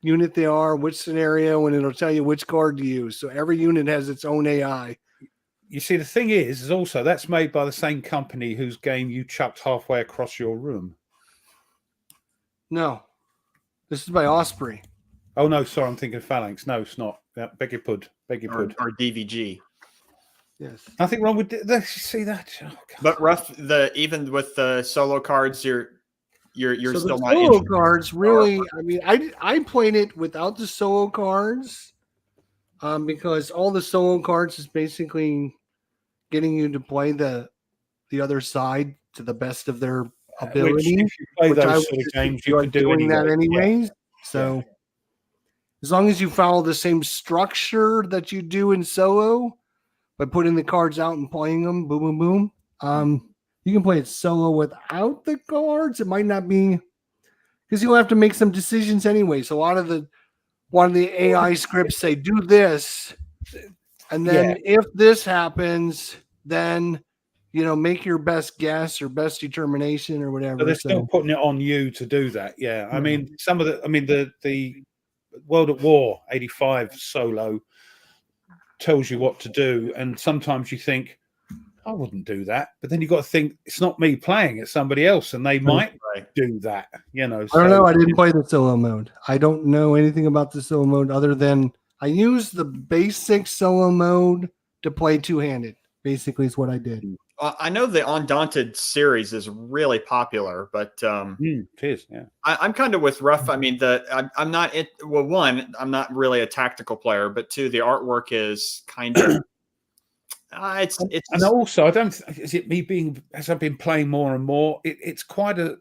unit they are, which scenario, and it'll tell you which card to use. So every unit has its own AI. You see, the thing is also that's made by the same company whose game you chucked halfway across your room. No, this is by Osprey. Oh no, sorry, I'm thinking Phalanx. No, it's not. Beg your pardon. Or DVG. Yes. Nothing wrong with this. See that? Oh, but Ruff, even with the solo cards, you're so still not solo cards. Really, I mean, I played it without the solo cards, because all the solo cards is basically getting you to play the other side to the best of their ability. If you play those sort of games, you can do that anyways. Yeah. So as long as you follow the same structure that you do in solo. By putting the cards out and playing them, boom, boom, boom. You can play it solo without the cards. It might not be because you'll have to make some decisions anyway. So a lot of the AI scripts say do this, and then if this happens, then make your best guess or best determination or whatever. So they're still putting it on you to do that. Yeah, I mean the World at War 85 solo tells you what to do, and sometimes you think I wouldn't do that, but then you got to think it's not me playing, it's somebody else, and they might do that. So, I don't know. I didn't play the solo mode. I don't know anything about the solo mode other than I used the basic solo mode to play two-handed. Basically, is what I did. I know the Undaunted series is really popular, but it is. Yeah, I'm kind of with Ruff. I mean, I'm not. One, I'm not really a tactical player, but two, the artwork is kind of. It's and also I don't. Is it me being as I've been playing more and more? It's quite a.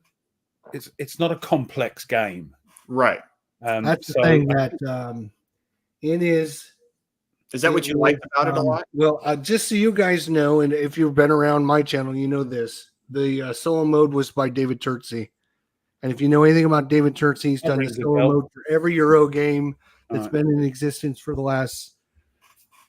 It's not a complex game, right? That's the thing that it is. Is that what you liked about it a lot? Well, just so you guys know, and if you've been around my channel, you know this. The solo mode was by David Turczi. And if you know anything about David Turczi, he's done the solo mode for every Euro game that's been in existence for the last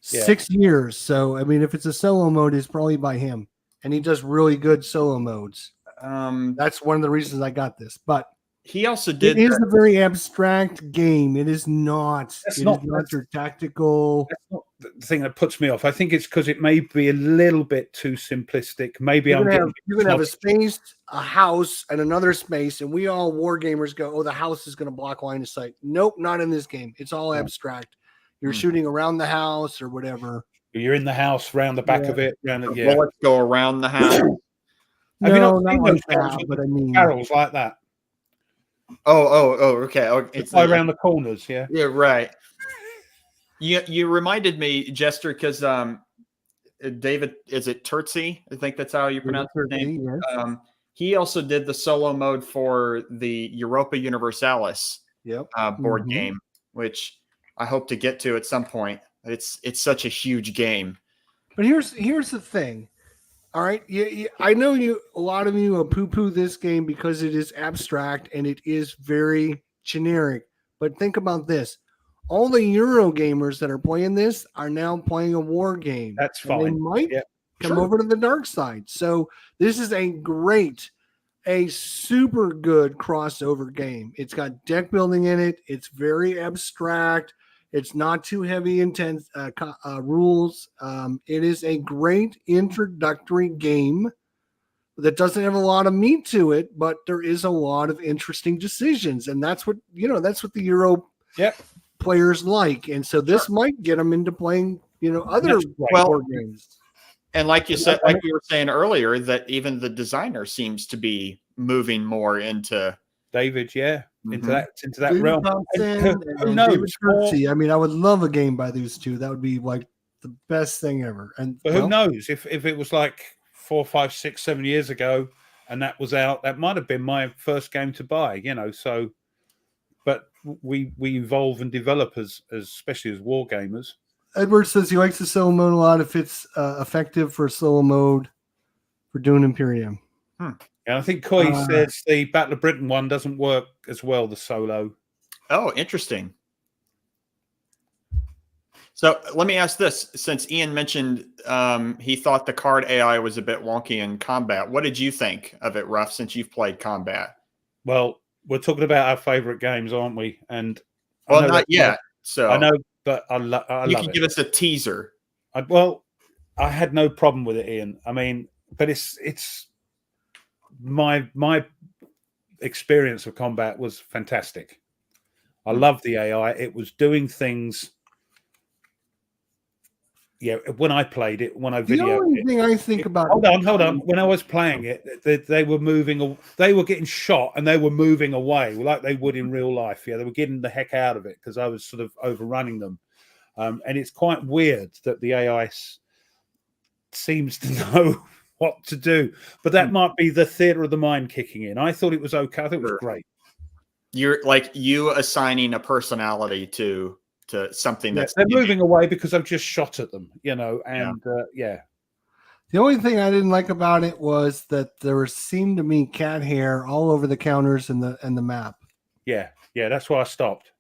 6 years. So, I mean, if it's a solo mode, it's probably by him. And he does really good solo modes. That's one of the reasons I got this. But He also did. It is a very abstract game. It is not. It's not your tactical. That's not the thing that puts me off. I think it's because it may be a little bit too simplistic. Maybe you're gonna have a space, a house, and another space, and we all war gamers go, "Oh, the house is gonna block line of sight." Nope, not in this game. It's all abstract. You're shooting around the house or whatever. You're in the house, round the back of it. Bullets go around the house. Have you not not seen like those that, but I mean barrels like that? Okay. It's around the corners, yeah. Yeah, right. You reminded me, Jester, because David, is it Turtzi? I think that's how you pronounce his name. Yes. He also did the solo mode for the Europa Universalis board game, which I hope to get to at some point. It's such a huge game. But here's the thing. All right, I know a lot of you poo-poo this game because it is abstract and it is very generic. But think about this. All the Euro gamers that are playing this are now playing a war game. That's fine. They might come over to the dark side. So this is a super good crossover game. It's got deck building in it. It's very abstract. It's not too heavy, intense rules. It is a great introductory game that doesn't have a lot of meat to it, but there is a lot of interesting decisions, and that's what the Euro players like. And so this might get them into playing other board games. And like you said, like we were saying earlier, that even the designer seems to be moving more into David, into that realm. Who knows? I mean, I would love a game by these two. That would be like the best thing ever. But who knows if it was like 4, 5, 6, 7 years ago, and that was out, that might have been my first game to buy. So, but we evolve and develop especially as war gamers. Edward says he likes the solo mode a lot if it's effective for solo mode for Dune Imperium. And I think Coy says the Battle of Britain one doesn't work as well, the solo. Oh, interesting. So let me ask this. Since Ian mentioned he thought the card AI was a bit wonky in combat, what did you think of it, Ruff, since you've played combat? Well, we're talking about our favorite games, aren't we? And not yet. So I know, but I love it. You can give us a teaser. I had no problem with it, Ian. I mean, but it's my experience of combat was fantastic. I loved the AI. It was doing things. Yeah, when I played it, when I videoed it. The only thing I think about. Hold on. When I was playing it, they were moving. They were getting shot, and they were moving away like they would in real life. Yeah, they were getting the heck out of it because I was sort of overrunning them. And it's quite weird that the AI seems to know what to do, but that might be the theater of the mind kicking in. I thought it was okay. I thought it was great. You're like you assigning a personality to something that's they're moving away because I've just shot at them, and The only thing I didn't like about it was that there seemed to be cat hair all over the counters and the map. Yeah, that's why I stopped.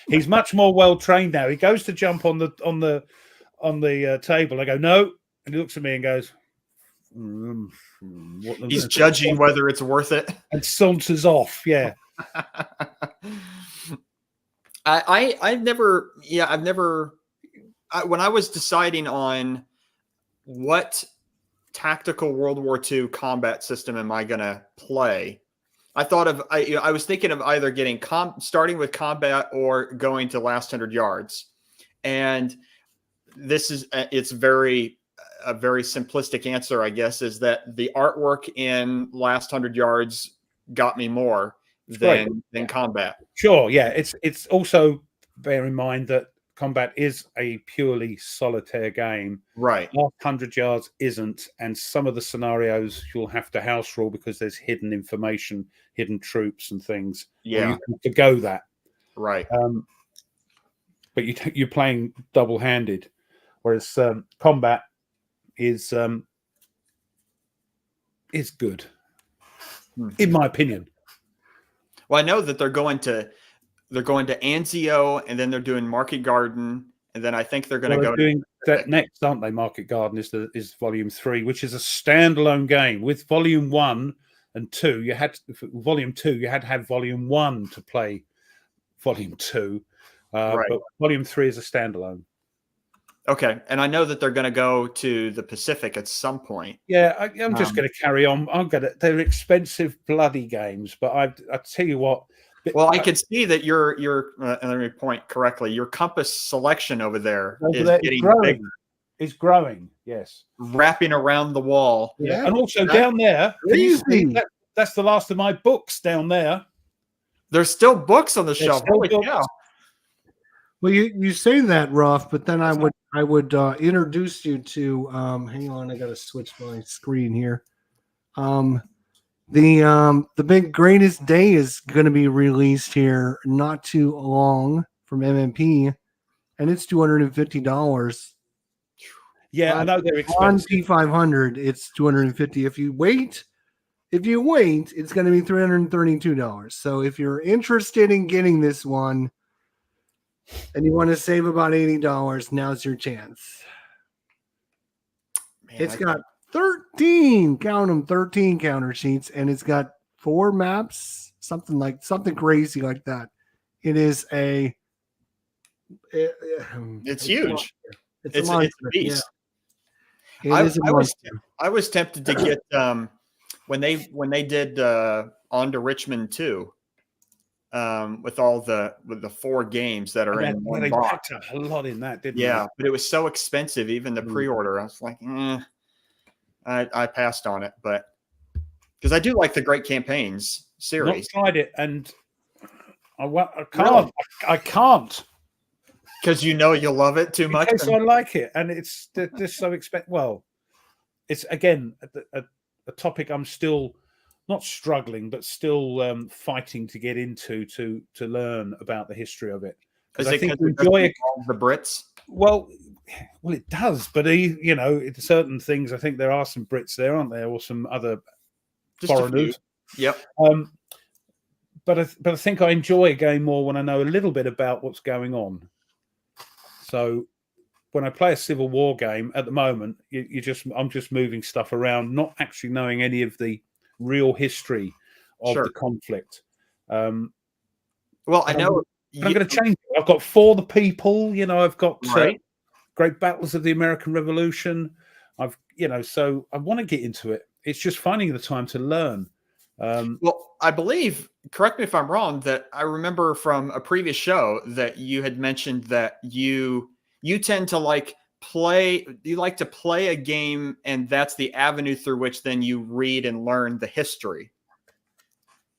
He's much more well trained now. He goes to jump on the table. I go no, and he looks at me and goes. He's judging whether it's worth it, and saunters off. Yeah. I've never when I was deciding on what tactical World War II combat system am I going to play, I thought of I was thinking of either getting starting with combat or going to Last 100 Yards, and this is a very simplistic answer, I guess, is that the artwork in Last 100 Yards got me more than combat. Sure, yeah. It's also bear in mind that combat is a purely solitaire game. Right. Last 100 Yards isn't, and some of the scenarios you'll have to house rule because there's hidden information, hidden troops and things. Yeah. You have to go that. Right. But you're playing double-handed, whereas combat is good, in my opinion. Well, I know that they're going to Anzio, and then they're doing Market Garden, and then I think they're going to go doing that next, aren't they? Market Garden is Volume 3, which is a standalone game. With Volume 1, and 2. You had Volume 2. You had to have Volume 1 to play Volume 2, Right. but Volume 3 is a standalone. Okay, and I know that they're going to go to the Pacific at some point. Yeah, I'm just going to carry on. They're expensive, bloody games, but I tell you what. Well, I can see that your let me point correctly. Your Compass selection over there is getting bigger. It's growing, yes. Wrapping around the wall. Yeah, and also down there, that's the last of my books down there. There's still books on the shelf. Holy cow. Well, you say that, Ruff, but then I would introduce you to. Hang on, I got to switch my screen here. The big Greatest Day is going to be released here not too long from MMP, and it's $250. Yeah, I know they're expensive. On P500, it's $250. If you wait, it's going to be $332. So if you're interested in getting this one and you want to save about $80, now's your chance. Man, it's got 13, count them, 13 counter sheets, and it's got 4 maps, something crazy like that. It is it's huge. It's a beast. Yeah. I was tempted to get when they did On to Richmond 2 with all the 4 games that are in one box. They packed a lot in that, didn't they? Yeah, but it was so expensive, even the pre-order. I was like, I passed on it, but because I do like the Great Campaigns series. Not tried it, and I can't. Really? I can't. Because you'll love it too much. Because I like it, and it's just so expensive. Well, it's again a topic I'm still not struggling, but still fighting to get into to learn about the history of it. Because I think we enjoy the Brits. Well, it does, but certain things. I think there are some Brits there, aren't there, or some other foreigners. Yep. But I think I enjoy a game more when I know a little bit about what's going on. So when I play a Civil War game at the moment, I'm just moving stuff around, not actually knowing any of the real history of the conflict. Well, I know I'm going to change it. I've got For the People. I've got Great Battles of the American Revolution. So I want to get into it. It's just finding the time to learn. Well, I believe, correct me if I'm wrong, that I remember from a previous show that you had mentioned that you tend to play a game, and that's the avenue through which then you read and learn the history.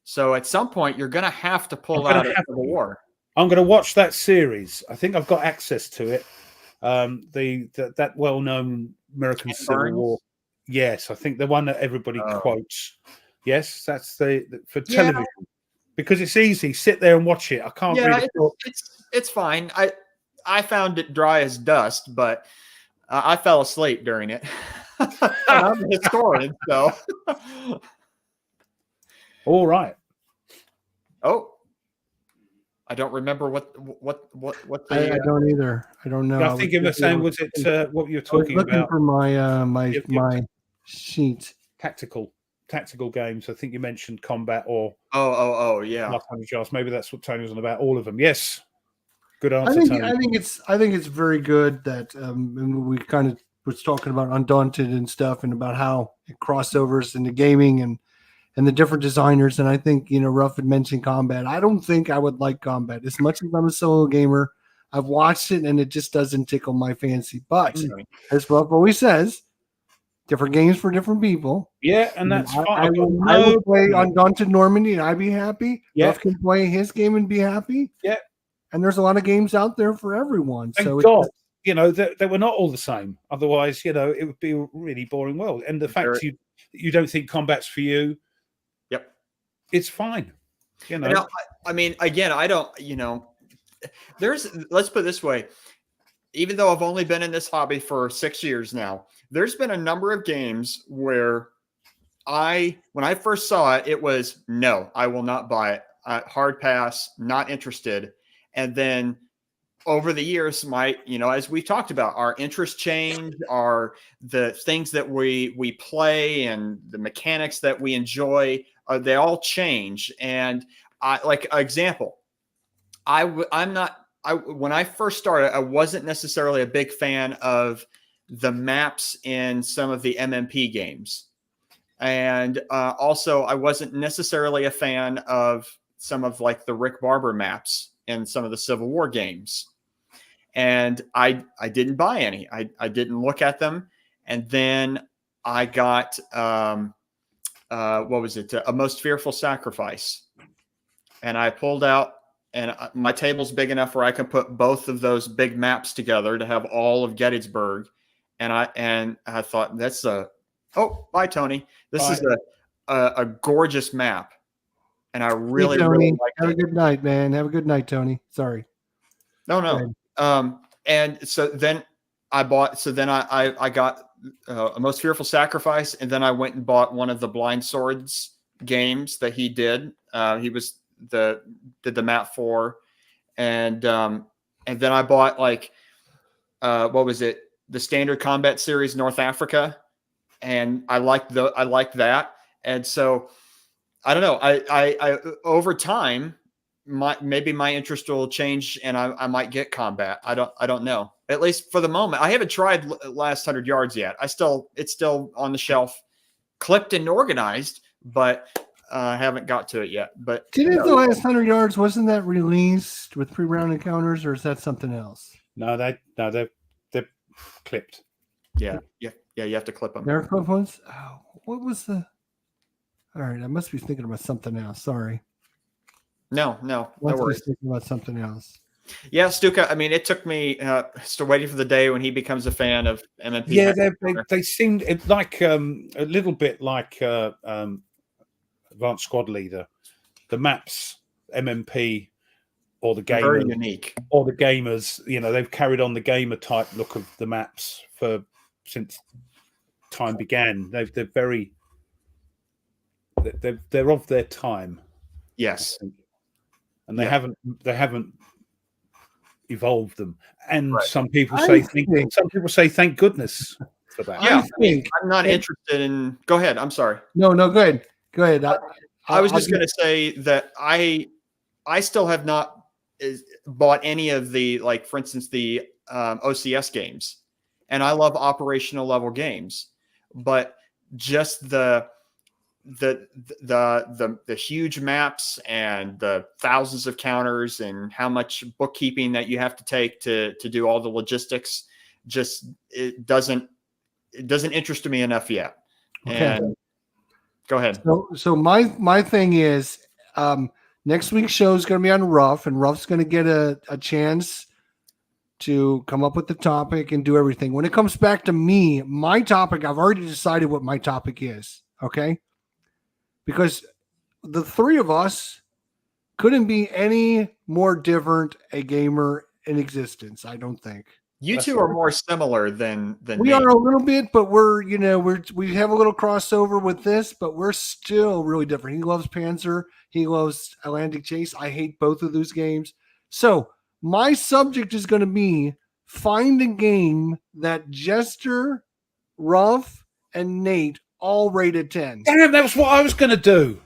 So at some point, you're going to have to pull out of the war. I'm going to watch that series. I think I've got access to it. That well-known American Civil War. Yes, I think the one that everybody quotes. Yes, that's for television because it's easy. Sit there and watch it. I can't read it. It's fine. I found it dry as dust, but I fell asleep during it. I'm a historian, so. All right. Oh, I don't remember what the. I don't either. I don't know. I think you were saying, was it what you're talking about? For my my sheet. Tactical games. I think you mentioned combat or yeah. Maybe that's what Tony was on about. All of them. Yes. Good answer. I think it's very good that we kind of was talking about Undaunted and stuff and about how it crossovers into gaming and the different designers. And I think Ruff had mentioned combat. I don't think I would like combat as much as I'm a solo gamer. I've watched it and it just doesn't tickle my fancy. But as Ruff always says, different games for different people. Yeah, and that's fine. I will play Undaunted Normandy and I'd be happy. Yeah. Ruff can play his game and be happy. Yeah. And there's a lot of games out there for everyone. Thank God, they were not all the same. Otherwise, it would be a really boring world. And the fact you don't think combat's for you, it's fine. I mean, again, I don't. Let's put it this way. Even though I've only been in this hobby for 6 years now, there's been a number of games where when I first saw it, it was no, I will not buy it. Hard pass, not interested. And then over the years, as we talked about, our interests change, the things that we play and the mechanics that we enjoy, they all change. And like an example, when I first started, I wasn't necessarily a big fan of the maps in some of the MMP games. And also, I wasn't necessarily a fan of some of like the Rick Barber maps in some of the Civil War games. And I didn't buy any. I didn't look at them. And then I got, what was it? A Most Fearful Sacrifice. And I pulled out, and my table's big enough where I can put both of those big maps together to have all of Gettysburg. And I thought, bye, Tony. This is a gorgeous map. And I really like it. Have a good night, man. Have a good night, Tony. Sorry. No. And so then I got A Most Fearful Sacrifice, and then I went and bought one of the Blind Swords games that he did. He did the map for, and then I bought what was it? The Standard Combat Series North Africa, and I liked that. And so I don't know. I over time, maybe my interest will change, and I might get combat. I don't know. At least for the moment, I haven't tried Last 100 Yards yet. It's still on the shelf, clipped and organized, but I haven't got to it yet. But didn't the Last 100 Yards, wasn't that released with pre-round encounters, or is that something else? No, they're clipped. Yeah. You have to clip them. They're clipped ones. Oh, what was the? All right, I must be thinking about something else. Sorry. No worries. Thinking about something else. Yeah, Stuka. I mean, it took me still waiting for the day when he becomes a fan of MMP. Yeah, they seemed like a little bit like Advanced Squad Leader. The maps, MMP, or the gamers, very unique, or the gamers. They've carried on the gamer type look of the maps since time began. They're of their time. Yes. And they haven't evolved them. And right. some people say thank goodness for that. Yeah, I'm not interested in. Go ahead. I'm sorry. No, go ahead. Go ahead. I was just going to say that I still have not bought any of the, like, for instance, the OCS games, and I love operational level games, but just the huge maps and the thousands of counters and how much bookkeeping that you have to take to do all the logistics, it doesn't interest me enough yet. Okay. And go ahead. So my thing is, next week's show is going to be on Ruff, and Ruff's going to get a chance to come up with the topic and do everything. When it comes back to me, my topic, I've already decided what my topic is. Okay. Because the three of us couldn't be any more different a gamer in existence, I don't think. You two are more similar than we me. are a little bit, but we have a little crossover with this, but we're still really different. He loves Panzer, he loves Atlantic Chase. I hate both of those games. So my subject is going to be find a game that Jester, Ruff, and Nate all rated 10. Damn, that was what I was going to do.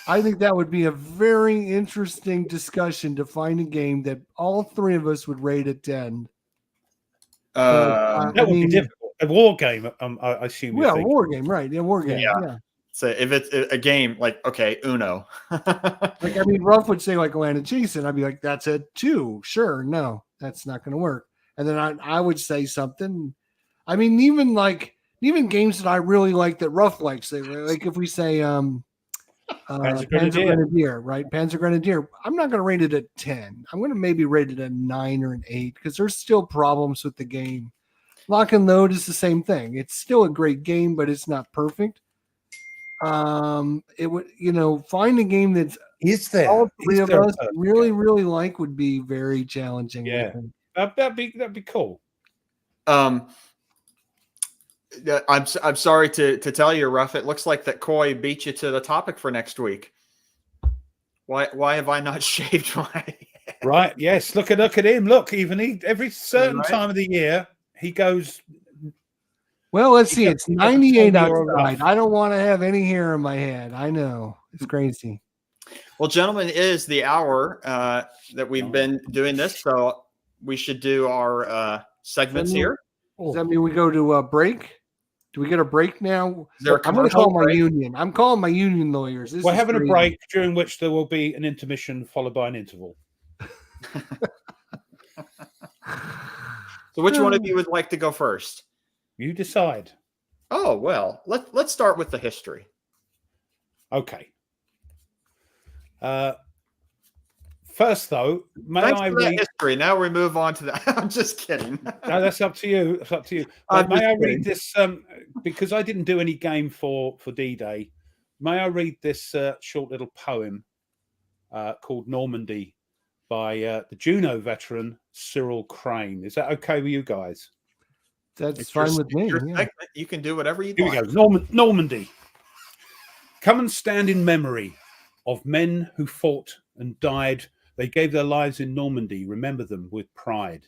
I think that would be a very interesting discussion to find a game that all three of us would rate at 10. That would be difficult. A war game, I assume. Yeah, war game, right? Yeah, war game. Yeah. So if it's a game like, okay, Uno. Ruff would say like Atlantic Chase, and I'd be like, that's a 2. Sure, no, that's not going to work. And then I would say something. I mean, even games that I really like that Ruff likes. Like if we say Panzer Grenadier, right? Panzer Grenadier. I'm not going to rate it at 10. I'm going to maybe rate it a 9 or an 8 because there's still problems with the game. Lock and Load is the same thing. It's still a great game, but it's not perfect. It would, find a game that's all three of us really, really like would be very challenging. Yeah. That'd be cool. I'm sorry to tell you, Ruff. It looks like that Coy beat you to the topic for next week. Why have I not shaved my head? Right? Yes. Look at him. Look, even every certain time of the year he goes. Well, let's see. It's 98 outside. I don't want to have any hair in my head. I know. It's crazy. Well, gentlemen, it is the hour that we've been doing this, so we should do our segments here. Does that mean we go to a break? Do we get a break now? Is there a I'm going to commercial call my break? union. I'm calling my union lawyers. We're having a break during which there will be an intermission followed by an interval. So which one of you would like to go first? You decide. Oh, well, let's start with the history. Okay. First, though, may I read history? Now we move on to that. I'm just kidding. No, that's up to you. That's up to you. May I read this? Because I didn't do any game for D-Day. May I read this short little poem called Normandy by the Juno veteran Cyril Crane? Is that okay with you guys? That's fine with me. Yeah. You can do whatever you want. Here we go. Normandy. Come and stand in memory of men who fought and died. They gave their lives in Normandy. Remember them with pride.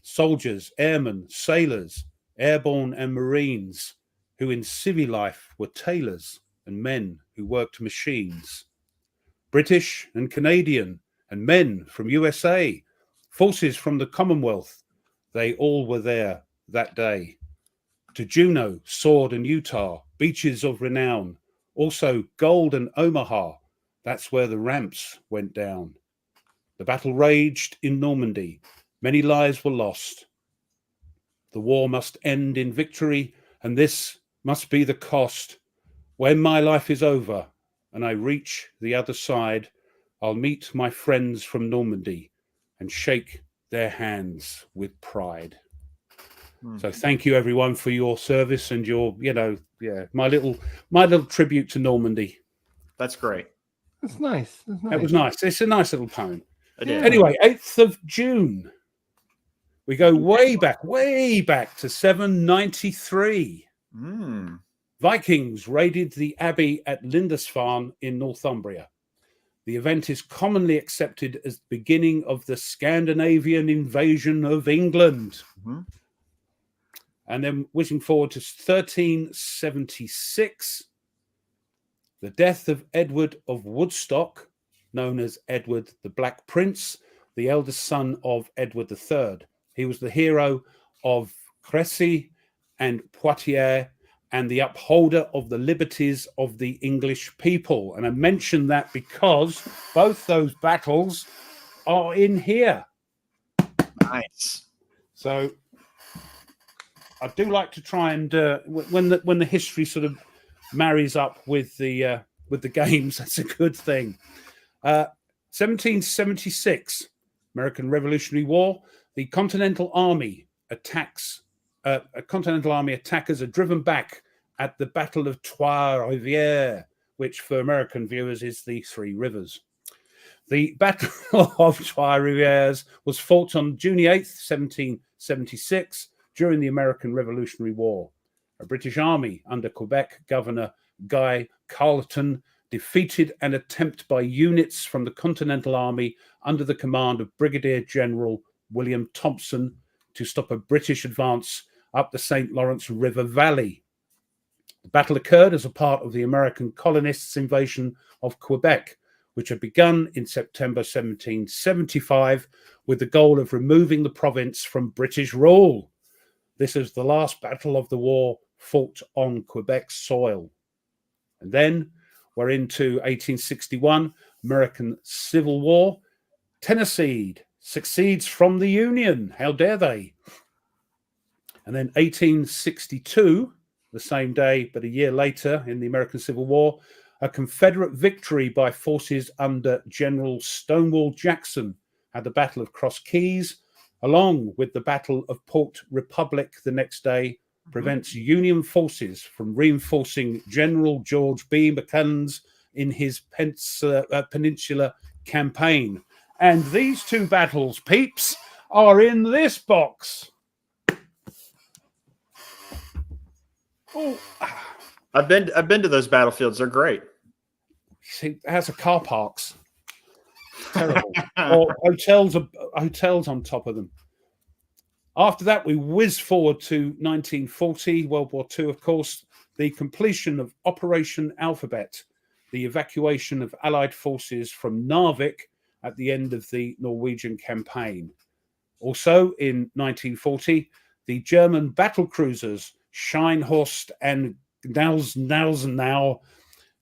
Soldiers, airmen, sailors, airborne and marines, who in civvy life were tailors and men who worked machines. British and Canadian and men from USA, forces from the Commonwealth, they all were there that day. To Juno, Sword and Utah, beaches of renown, also Gold and Omaha, that's where the ramps went down. The battle raged in Normandy. Many lives were lost. The war must end in victory, and this must be the cost. When my life is over and I reach the other side, I'll meet my friends from Normandy and shake their hands with pride. So thank you everyone for your service and your, my little tribute to Normandy. That's great. That's nice. That was nice. It's a nice little poem. Anyway, 8th of June. We go way back to 793. Vikings raided the abbey at Lindisfarne in Northumbria. The event is commonly accepted as the beginning of the Scandinavian invasion of England. And then whizzing forward to 1376, the death of Edward of Woodstock, known as Edward the Black Prince, the eldest son of Edward III. He was the hero of Crécy and Poitiers and the upholder of the liberties of the English people. And I mention that because both those battles are in here. Nice. So I do like to try and when the history sort of marries up with the games, that's a good thing. 1776, American Revolutionary War. The Continental Army attackers are driven back at the Battle of Trois-Rivières, which for American viewers is the Three Rivers. The Battle of Trois-Rivières was fought on June 8th, 1776, during the American Revolutionary War. A British army under Quebec Governor Guy Carleton defeated an attempt by units from the Continental Army under the command of Brigadier General William Thompson to stop a British advance up the St. Lawrence River Valley. The battle occurred as a part of the American colonists' invasion of Quebec, which had begun in September 1775 with the goal of removing the province from British rule. This is the last battle of the war fought on Quebec soil. And then we're into 1861, American Civil War. Tennessee succeeds from the Union. How dare they? And then 1862, the same day, but a year later in the American Civil War, a Confederate victory by forces under General Stonewall Jackson at the Battle of Cross Keys, along with the Battle of Port Republic the next day, prevents Union forces from reinforcing General George B. McClellan's in his Peninsula campaign. And these two battles, peeps, are in this box. Oh, I've been to those battlefields. They're great. See, it has a car parks. Terrible. Or hotels on top of them. After that, we whiz forward to 1940, World War II, of course, the completion of Operation Alphabet, the evacuation of Allied forces from Narvik at the end of the Norwegian campaign. Also in 1940, the German battle cruisers Scharnhorst and Gneisenau.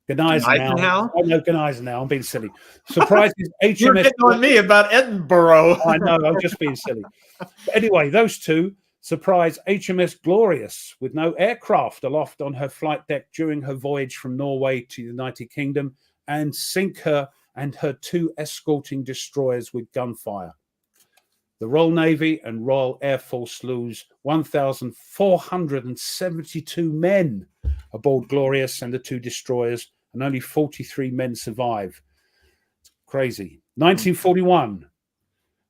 Oh, no, Gneisenau. I'm being silly. Surprises HMS. You're getting on me about Edinburgh. I know, I'm just being silly. But anyway, those two surprise HMS Glorious with no aircraft aloft on her flight deck during her voyage from Norway to the United Kingdom and sink her and her two escorting destroyers with gunfire. The Royal Navy and Royal Air Force lose 1,472 men aboard Glorious and the two destroyers, and only 43 men survive. It's crazy. 1941,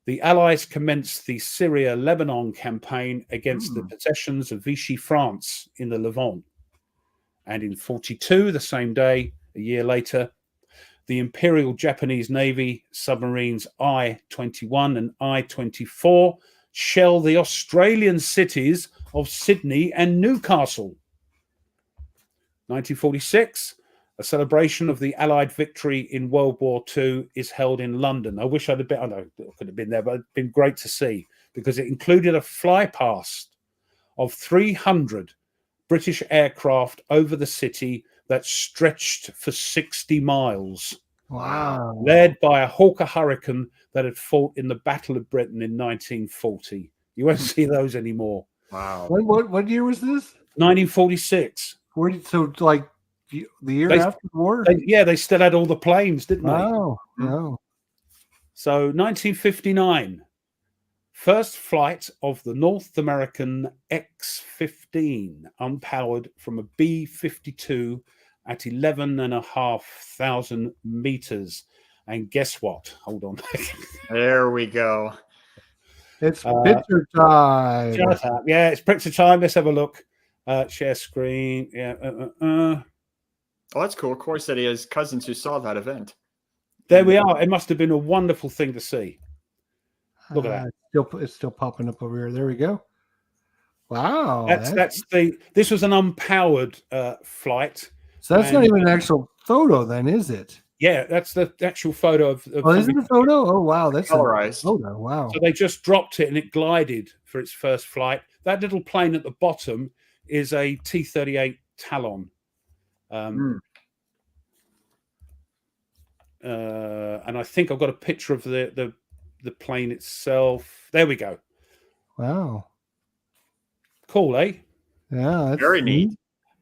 the Allies commenced the Syria-Lebanon campaign against the possessions of Vichy France in the Levant. And in 42, the same day, a year later, the Imperial Japanese Navy submarines I-21 and I-24 shell the Australian cities of Sydney and Newcastle. 1946, a celebration of the Allied victory in World War II is held in London. I wish I'd have been, I know I could have been there, but it'd been great to see because it included a flypast of 300 British aircraft over the city that stretched for 60 miles. Wow. Led by a Hawker Hurricane that had fought in the Battle of Britain in 1940. You won't see those anymore. Wow. What year was this? 1946. So like the year after the war? They still had all the planes, didn't they? Oh, no. So 1959, first flight of the North American X-15, unpowered from a B-52 at 11,500 meters. And guess what? Hold on. There we go. It's picture time. Yeah, it's picture time. Let's have a look. Share screen. Yeah. Oh, that's cool. Of course, that he has cousins who saw that event. There we are. It must have been a wonderful thing to see. Look at that. It's still popping up over here. There we go. Wow. This was an unpowered flight. So that's not even an actual photo, then, is it? Yeah, that's the actual photo of is it a photo? Oh, wow. That's colorized. Photo. Wow. So they just dropped it and it glided for its first flight. That little plane at the bottom is a T-38 Talon. And I think I've got a picture of the plane itself. There we go. Wow. Cool, eh? Yeah. That's very neat.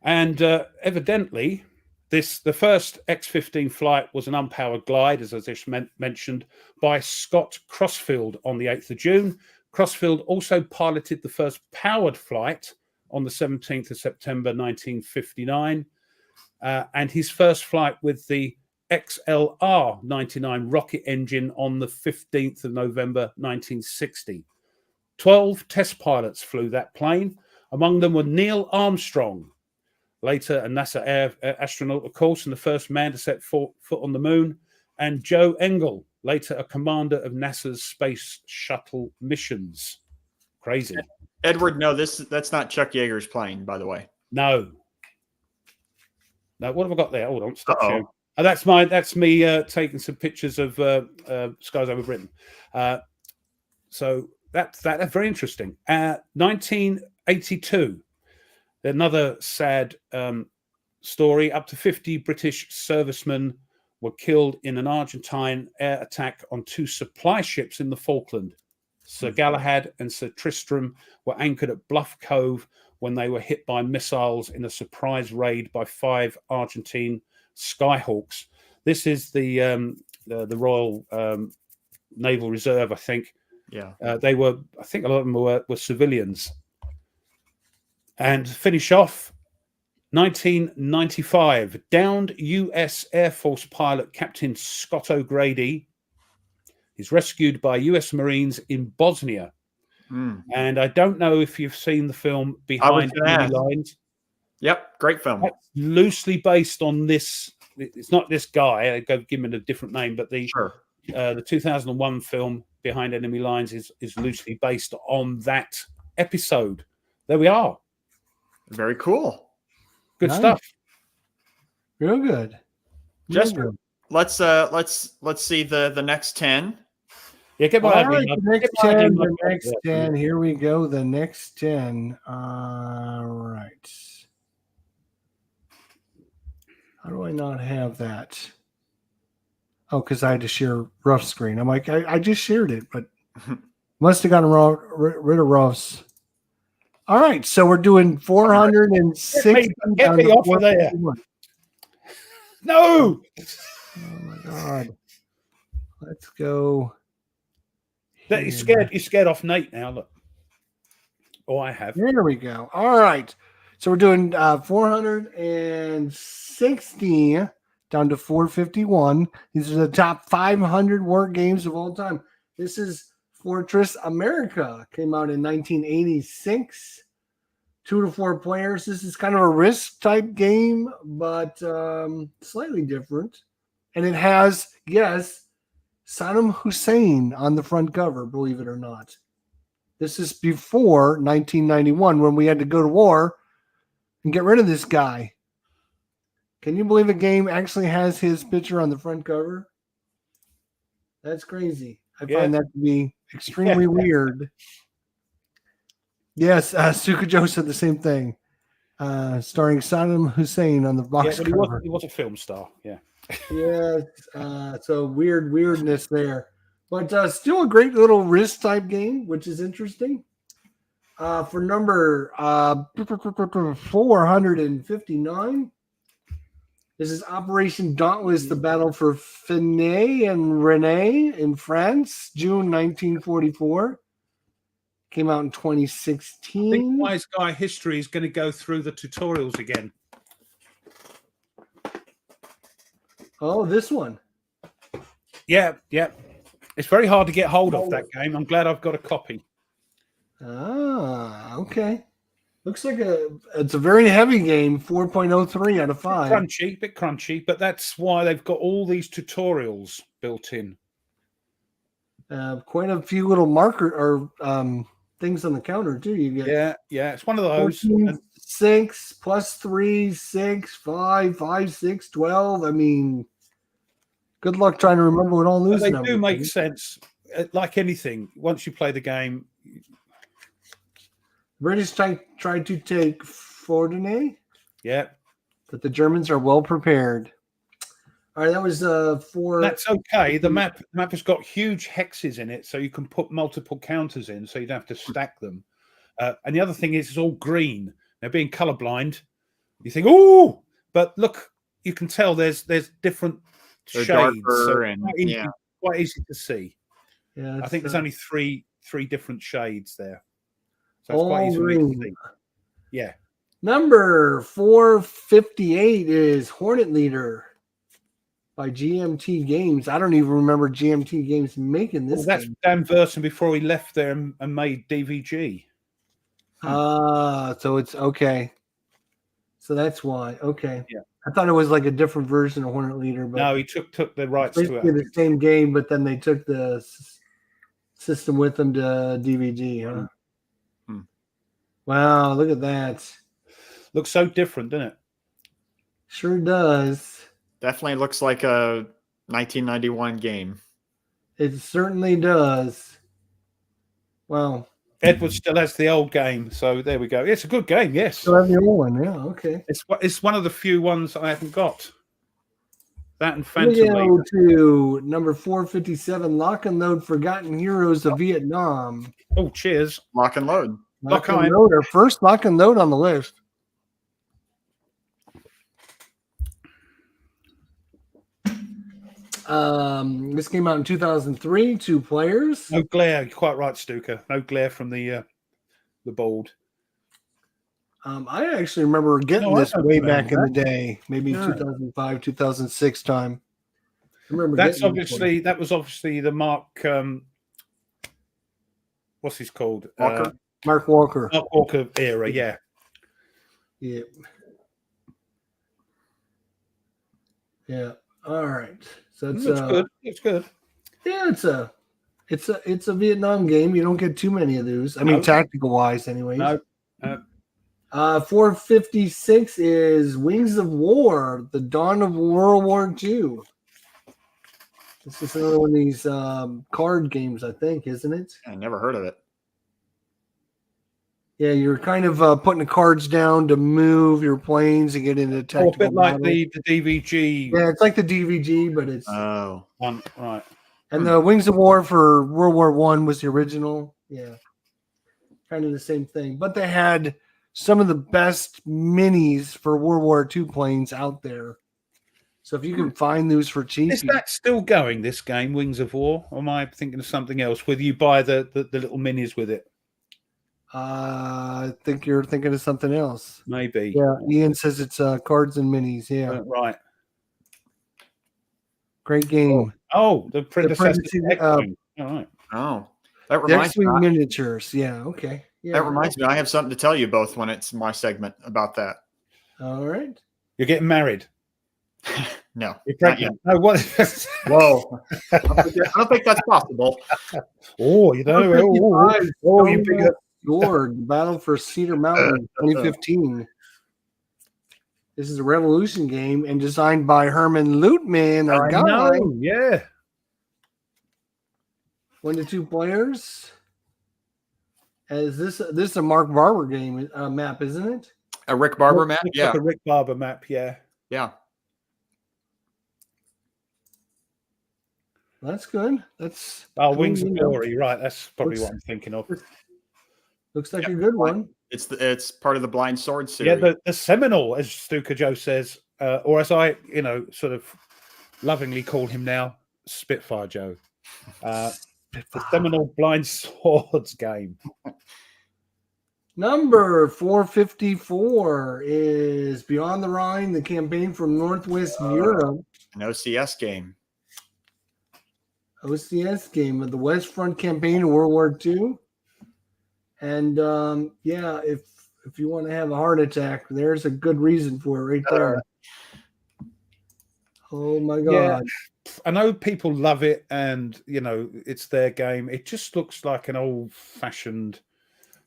And evidently, the first X-15 flight was an unpowered glide, as I just mentioned, by Scott Crossfield on the 8th of June. Crossfield also piloted the first powered flight on the 17th of September 1959, and his first flight with the XLR-99 rocket engine on the 15th of November 1960. 12 test pilots flew that plane. Among them were Neil Armstrong, later a NASA astronaut, of course, and the first man to set foot on the moon, and Joe Engle, later a commander of NASA's space shuttle missions. Crazy. Edward, no, that's not Chuck Yeager's plane, by the way. No. What have I got there? Hold on, stop sharing. That's me taking some pictures of skies over Britain. So that's very interesting. 1982, another sad story. Up to 50 British servicemen were killed in an Argentine air attack on two supply ships in the Falkland. Sir Galahad and Sir Tristram were anchored at Bluff Cove when they were hit by missiles in a surprise raid by 5 Argentine Skyhawks. This is the Royal Naval Reserve, I think. Yeah. They were, I think a lot of them were civilians. And finish off, 1995, downed US Air Force pilot Captain Scott O'Grady is rescued by US Marines in Bosnia. And I don't know if you've seen the film Behind Enemy Lines. Yep, great film. That's loosely based on this. It's not this guy. I give him a different name, but the the 2001 film Behind Enemy Lines is loosely based on that episode. There we are. Very cool. Good stuff. Real good. Jesper, let's see the next 10. Yeah, get my All right, the next 10. The next 10. Here we go. The next 10. All right. How do I not have that? Oh, because I had to share rough screen. I'm like, I just shared it, but must have gotten rid of roughs. All right, so we're doing 460. Get me off of there. No. Oh my God. Let's go. You're scared off Nate now. Look. Oh, I have. There we go. All right. So we're doing 460 down to 451. These are the top 500 war games of all time. This is Fortress America. Came out in 1986. 2 to 4 players. This is kind of a Risk type game, but slightly different. And it has, yes, Saddam Hussein on the front cover, believe it or not. This is before 1991 when we had to go to war and get rid of this guy. Can you believe a game actually has his picture on the front cover? That's crazy. I find that to be extremely weird. Yes, Suka Joe said the same thing. Starring Saddam Hussein on the box cover. He was a film star, yeah. Yes, so weirdness there. But still a great little Risk type game, which is interesting. For number 459, this is Operation Dauntless, the battle for Finet and Rennes in France, June 1944. Came out in 2016. I think Wise Guy History is going to go through the tutorials again. Oh, this one. Yeah. It's very hard to get hold of that game. I'm glad I've got a copy. Ah, okay. Looks like it's a very heavy game, 4.03 out of 5. Bit crunchy, but that's why they've got all these tutorials built in. Quite a few little marker or things on the counter too. You get it's one of those 14, 6 plus 3, 6, 5, 5, 6, 12. I mean, good luck trying to remember what all those numbers do make sense. Like anything, once you play the game. British tried to take Fordinay. Yeah. But the Germans are well prepared. All right, that was 4. That's okay. The map has got huge hexes in it, so you can put multiple counters in, so you don't have to stack them. And the other thing is, it's all green. Now, being colorblind, you think, "Oh!" But look, you can tell there's different shades, so and quite easy to see. Yeah, I think there's only three different shades there, so it's quite easy to see. Yeah. Number 458 is Hornet Leader by GMT Games. I don't even remember GMT Games making this. That's Dan Verson before he left there and made DVG. So it's okay. So that's why. Okay. Yeah. I thought it was like a different version of Hornet Leader, but no, he took the rights to it. The same game, but then they took the system with them to DVD, huh? Wow, look at that. Looks so different, doesn't it? Sure does. Definitely looks like a 1991 game. It certainly does. Wow. Edward still has the old game, so there we go. It's a good game, yes. Still have the old one, yeah, okay. It's one of the few ones I haven't got. That and Phantom Leader. We go to number 457, Lock and Load Forgotten Heroes of Vietnam. Oh, cheers. Lock and Load. Lock and Load, our first Lock and Load on the list. This came out in 2003, 2 players. No glare, you're quite right, Stuka. No glare from the board. I actually remember getting this way back in the day, maybe 2005, 2006 time. I remember that was obviously the Mark. What's his called? Walker. Mark Walker. Mark Walker era, yeah. Yeah. Yeah. All right. So it's good. It's good. Yeah, it's a Vietnam game. You don't get too many of those. I mean, tactical wise, anyways. No. 456 is Wings of War: The Dawn of World War II. This is another one of these card games, I think, isn't it? I never heard of it. Yeah, you're kind of putting the cards down to move your planes and get into tactical a bit like battle. the DVG. Yeah, it's like the DVG, but it's right. And the Wings of War for World War One was the original. Yeah, kind of the same thing, but they had some of the best minis for World War II planes out there. So if you can find those for cheap, is that still going? This game, Wings of War? Or am I thinking of something else? Whether you buy the little minis with it? I think you're thinking of something else. Maybe. Yeah, Ian says it's cards and minis. Yeah, right. Great game. Oh, the predecessor. All right. Oh, that reminds me. Miniatures. Yeah. Okay. Yeah. That reminds me. I have something to tell you both when it's my segment about that. All right. You're getting married. No. You're pregnant. No, what? Whoa. I don't think that's possible. Oh, you know. You pick up Sword, Battle for Cedar Mountain 2015. This is a Revolution game and designed by Herman Lutman. I know, yeah. 1 to 2 players. Is this is a Mark Barber game map, isn't it? A Rick Barber map? Yeah. Like a Rick Barber map, yeah. Yeah. That's good. That's Wings of Glory, right? That's probably what I'm thinking of. Looks like a good one. It's part of the Blind Sword series. Yeah, the Seminole, as Stuka Joe says, or as I, sort of lovingly call him now, Spitfire Joe. The Seminole Blind Swords game. Number 454 is Beyond the Rhine, the campaign from Northwest Europe. An OCS game. OCS game of the West Front campaign of World War II. And if you want to have a heart attack, there's a good reason for it right there. Oh my God. Yeah. I know people love it and it's their game. It just looks like an old fashioned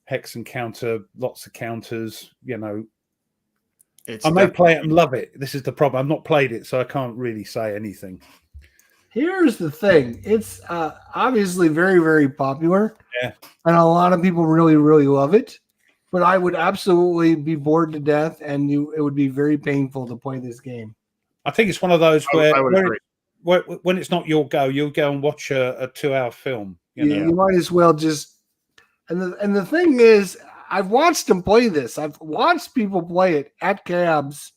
hex and counter, lots of counters, I may play it and love it. This is the problem. I've not played it, so I can't really say anything. Here's the thing. It's obviously very, very popular. Yeah. And a lot of people really, really love it. But I would absolutely be bored to death, and it would be very painful to play this game. I think it's one of those where when it's not your go, you'll go and watch a 2-hour film. You might as well just. And the thing is, I've watched them play this. I've watched people play it at cabs,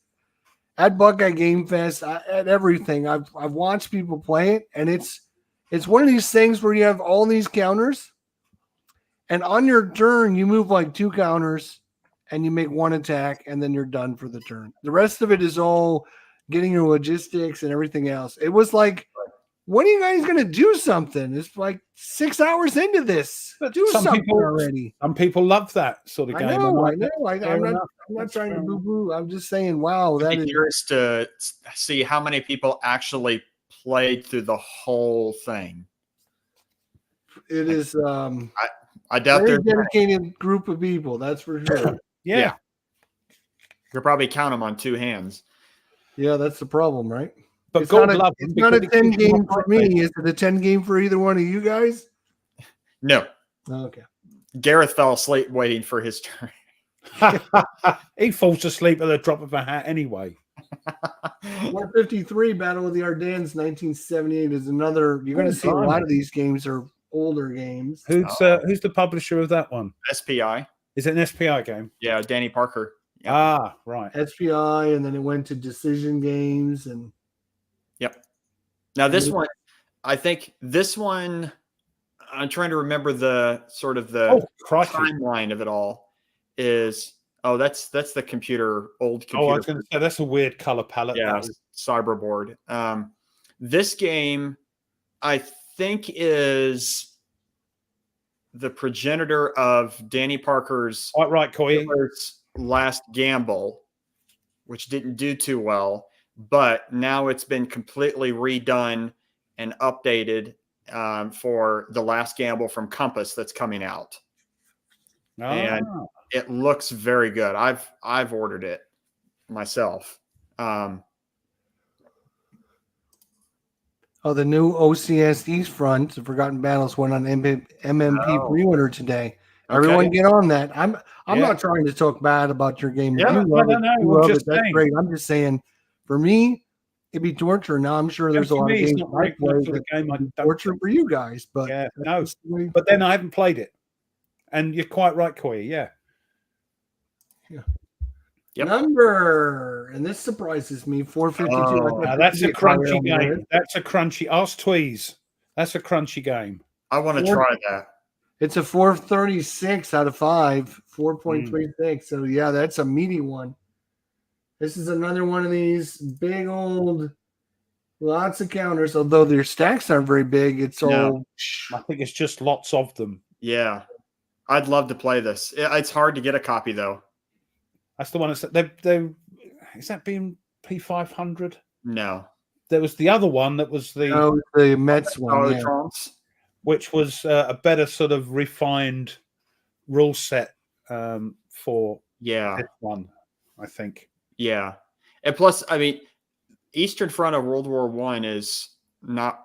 at Buckeye Game Fest, at everything. I've watched people play it, and it's one of these things where you have all these counters, and on your turn you move like 2 counters, and you make 1 attack, and then you're done for the turn. The rest of it is all getting your logistics and everything else. It was like, when are you guys going to do something? It's like 6 hours into this. Do something already. Some people love that sort of game. I know. I'm not trying to boo-boo. I'm just saying, wow. I'd be curious to see how many people actually played through the whole thing. It is I doubt there's a dedicated group of people. That's for sure. Yeah. You could probably count them on 2 hands. Yeah, that's the problem, right? But it's God love it's not a 10 game for me. Is it a 10 game for either one of you guys? No. Okay. Gareth fell asleep waiting for his turn. He falls asleep at the drop of a hat anyway. 153 Battle of the Ardennes 1978 is another. You're going to see a lot of these games are older games. Who's the publisher of that one? SPI. Is it an SPI game? Yeah, Danny Parker. Yep. Ah, right. SPI, and then it went to Decision Games, and yep. Now this one, I think this one, I'm trying to remember the sort of the timeline of it all. Is that's the old computer. Oh, I was going to say that's a weird color palette. Yeah, Cyberboard. This game, I think, is the progenitor of Danny Parker's Last Gamble, which didn't do too well, but now it's been completely redone and updated for The Last Gamble from Compass that's coming out, and it looks very good. I've ordered it myself. The new OCS East Front, the Forgotten Battles, went on MMP pre-order today. Everyone get on that. I'm not trying to talk bad about your game. Yeah, you love it. That's great. I'm just saying, for me, it'd be torture. Now I'm sure there's a lot of games I play that torture for you guys, but but then I haven't played it, and you're quite right, Koya. Yeah. Number, and this surprises me, 452. That's a crunchy game. That's a crunchy. Ask Tweez. That's a crunchy game. I want to try that. It's a 436 out of 5, 4.36. So yeah, that's a meaty one. This is another one of these big old, lots of counters. Although their stacks aren't very big, it's all. I think it's just lots of them. Yeah, I'd love to play this. It's hard to get a copy though. That's the one that's they is that being P500? No. There was the other one that was the Mets one, which was a better sort of refined rule set for this one, I think. Yeah. And plus, I mean, Eastern Front of World War I is not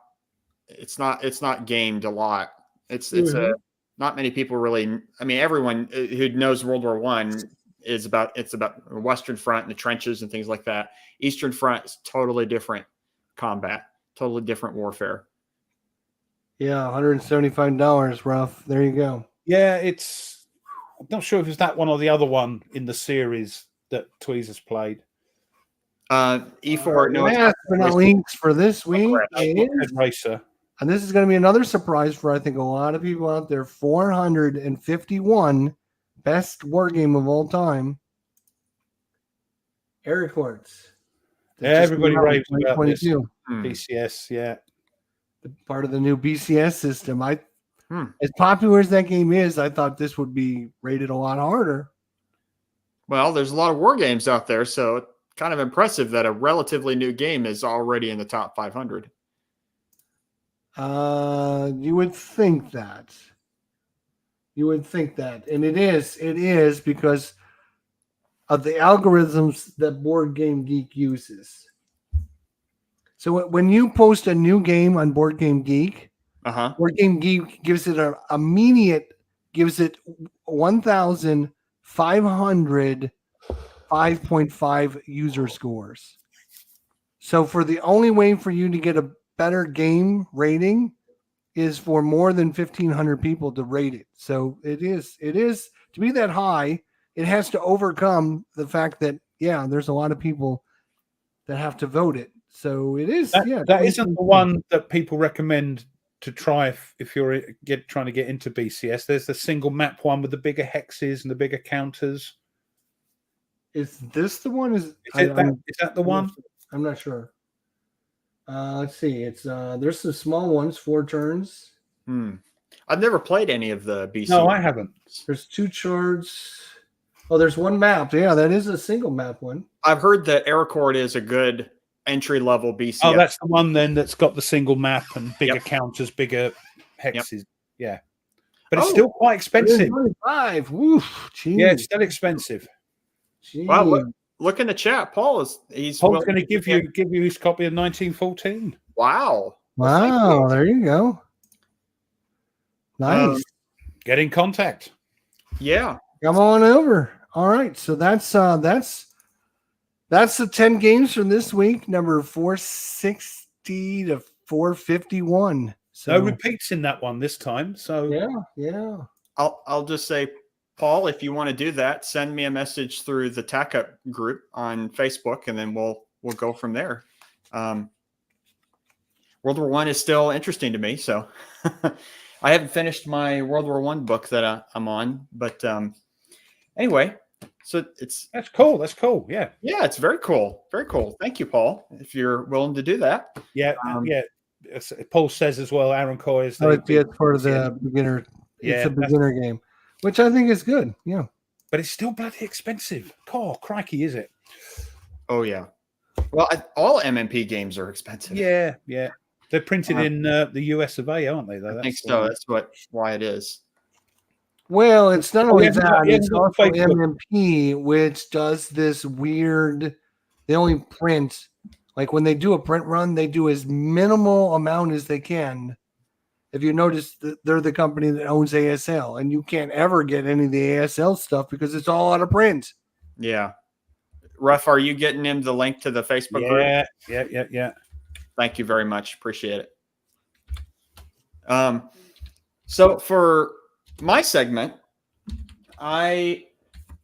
gamed a lot. It's not many people really, I mean, everyone who knows World War I it's about Western Front and the trenches and things like that. Eastern Front is totally different combat, totally different warfare. Yeah, $175 rough. There you go. Yeah, I'm not sure if it's that one or the other one in the series that Tweez has played. E4. Last but not least for this week is Racer. And this is going to be another surprise for, I think, a lot of people out there. 451 best war game of all time. Airports. Yeah, everybody raves about this. BCS, yeah. Part of the new BCS system. As popular as that game is, I thought this would be rated a lot harder. Well, there's a lot of war games out there, so it's kind of impressive that a relatively new game is already in the top 500. You would think that. And it is because of the algorithms that Board Game Geek uses. So when you post a new game on Board Game Geek, Board Game Geek gives it gives it 1,500 5.5 user scores. So for the only way for you to get a better game rating is for more than 1,500 people to rate it. So it is to be that high, it has to overcome the fact that, there's a lot of people that have to vote it. So it is. That isn't the one that people recommend to try if you're trying to get into BCS. There's the single map one with the bigger hexes and the bigger counters. Is this the one? Is that the one? I'm not sure. Let's see. It's there's some small ones, 4 turns. I've never played any of the BCS. No, I haven't. There's 2 charts. Oh, there's one map. Yeah, that is a single map one. I've heard that Aircord is a good entry-level BCS. Oh, that's the one then that's got the single map and bigger counters, bigger hexes. Yeah. But it's still quite expensive. 25. Woof. Geez. Yeah, it's still expensive. Wow, look in the chat. Paul's going to give you his copy of 1914. Wow. Wow, there you go. Nice. Get in contact. Yeah. Come on over. All right. So that's the 10 games from this week, number 460 to 451. So no repeats in that one this time. So yeah. I'll just say, Paul, if you want to do that, send me a message through the Tack Up group on Facebook, and then we'll go from there. World War I is still interesting to me, so I haven't finished my World War I book that I'm on, but anyway, so that's cool. That's cool. Yeah, it's very cool. Very cool. Thank you, Paul. If you're willing to do that, Paul says as well. Aaron Coy is it's part of the beginner. It's a beginner game, which I think is good. Yeah, but it's still bloody expensive. Oh, crikey, is it? Oh yeah. Well, all MMP games are expensive. Yeah. They're printed in the US of A, aren't they? Though? I think so. That's why it is. Well, it's not only that, it's also Facebook. MMP, which does this weird. They only print, like when they do a print run, they do as minimal amount as they can. If you notice, they're the company that owns ASL, and you can't ever get any of the ASL stuff because it's all out of print. Yeah. Ruff, are you getting him the link to the Facebook group? Yeah. Thank you very much. Appreciate it. So for my segment, like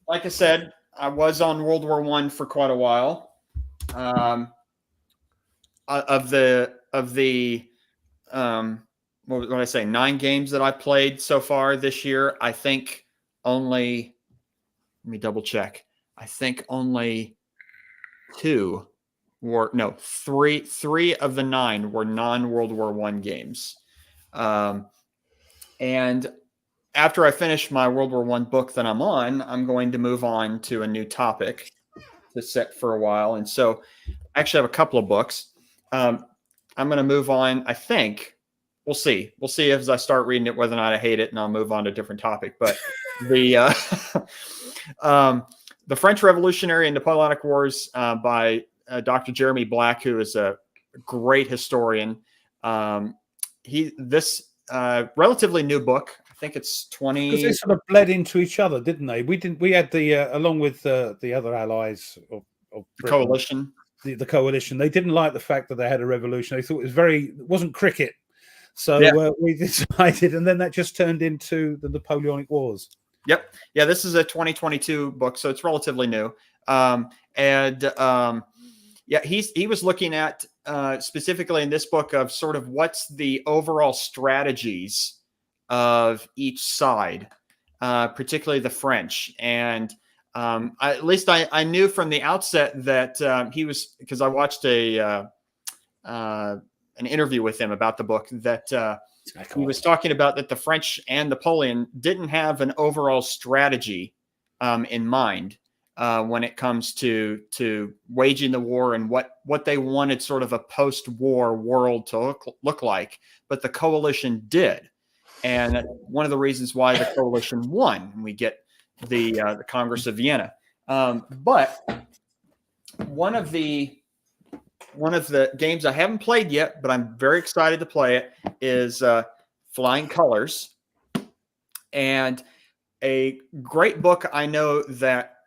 I said, I was on World War I for quite a while. Of the what did I say? 9 games that I played so far this year. I think only. Let me double check. I think only 3 of the 9 were non-World War I games. And after I finish my World War I book that I'm on, I'm going to move on to a new topic to set for a while. And so I actually have a couple of books. I'm going to move on. I think we'll see. We'll see as I start reading it, whether or not I hate it, and I'll move on to a different topic. But the French Revolutionary and Napoleonic Wars by Dr. Jeremy Black, who is a great historian. This relatively new book. I think it's 20. Because they sort of bled into each other, didn't they? We had the along with the other allies of the coalition. The coalition. They didn't like the fact that they had a revolution. They thought it wasn't cricket. So we decided, and then that just turned into the Napoleonic Wars. Yep. Yeah, this is a 2022 book, so it's relatively new. He was looking at specifically in this book of sort of what's the overall strategies of each side, particularly the French. And at least I knew from the outset that he was, because I watched an interview with him about the book, that he was talking about that the French and Napoleon didn't have an overall strategy in mind when it comes to waging the war and what they wanted sort of a post-war world to look like, but the coalition did. And one of the reasons why the coalition won, and we get the Congress of Vienna. But one of the games I haven't played yet, but I'm very excited to play it, is Flying Colors. And a great book I know that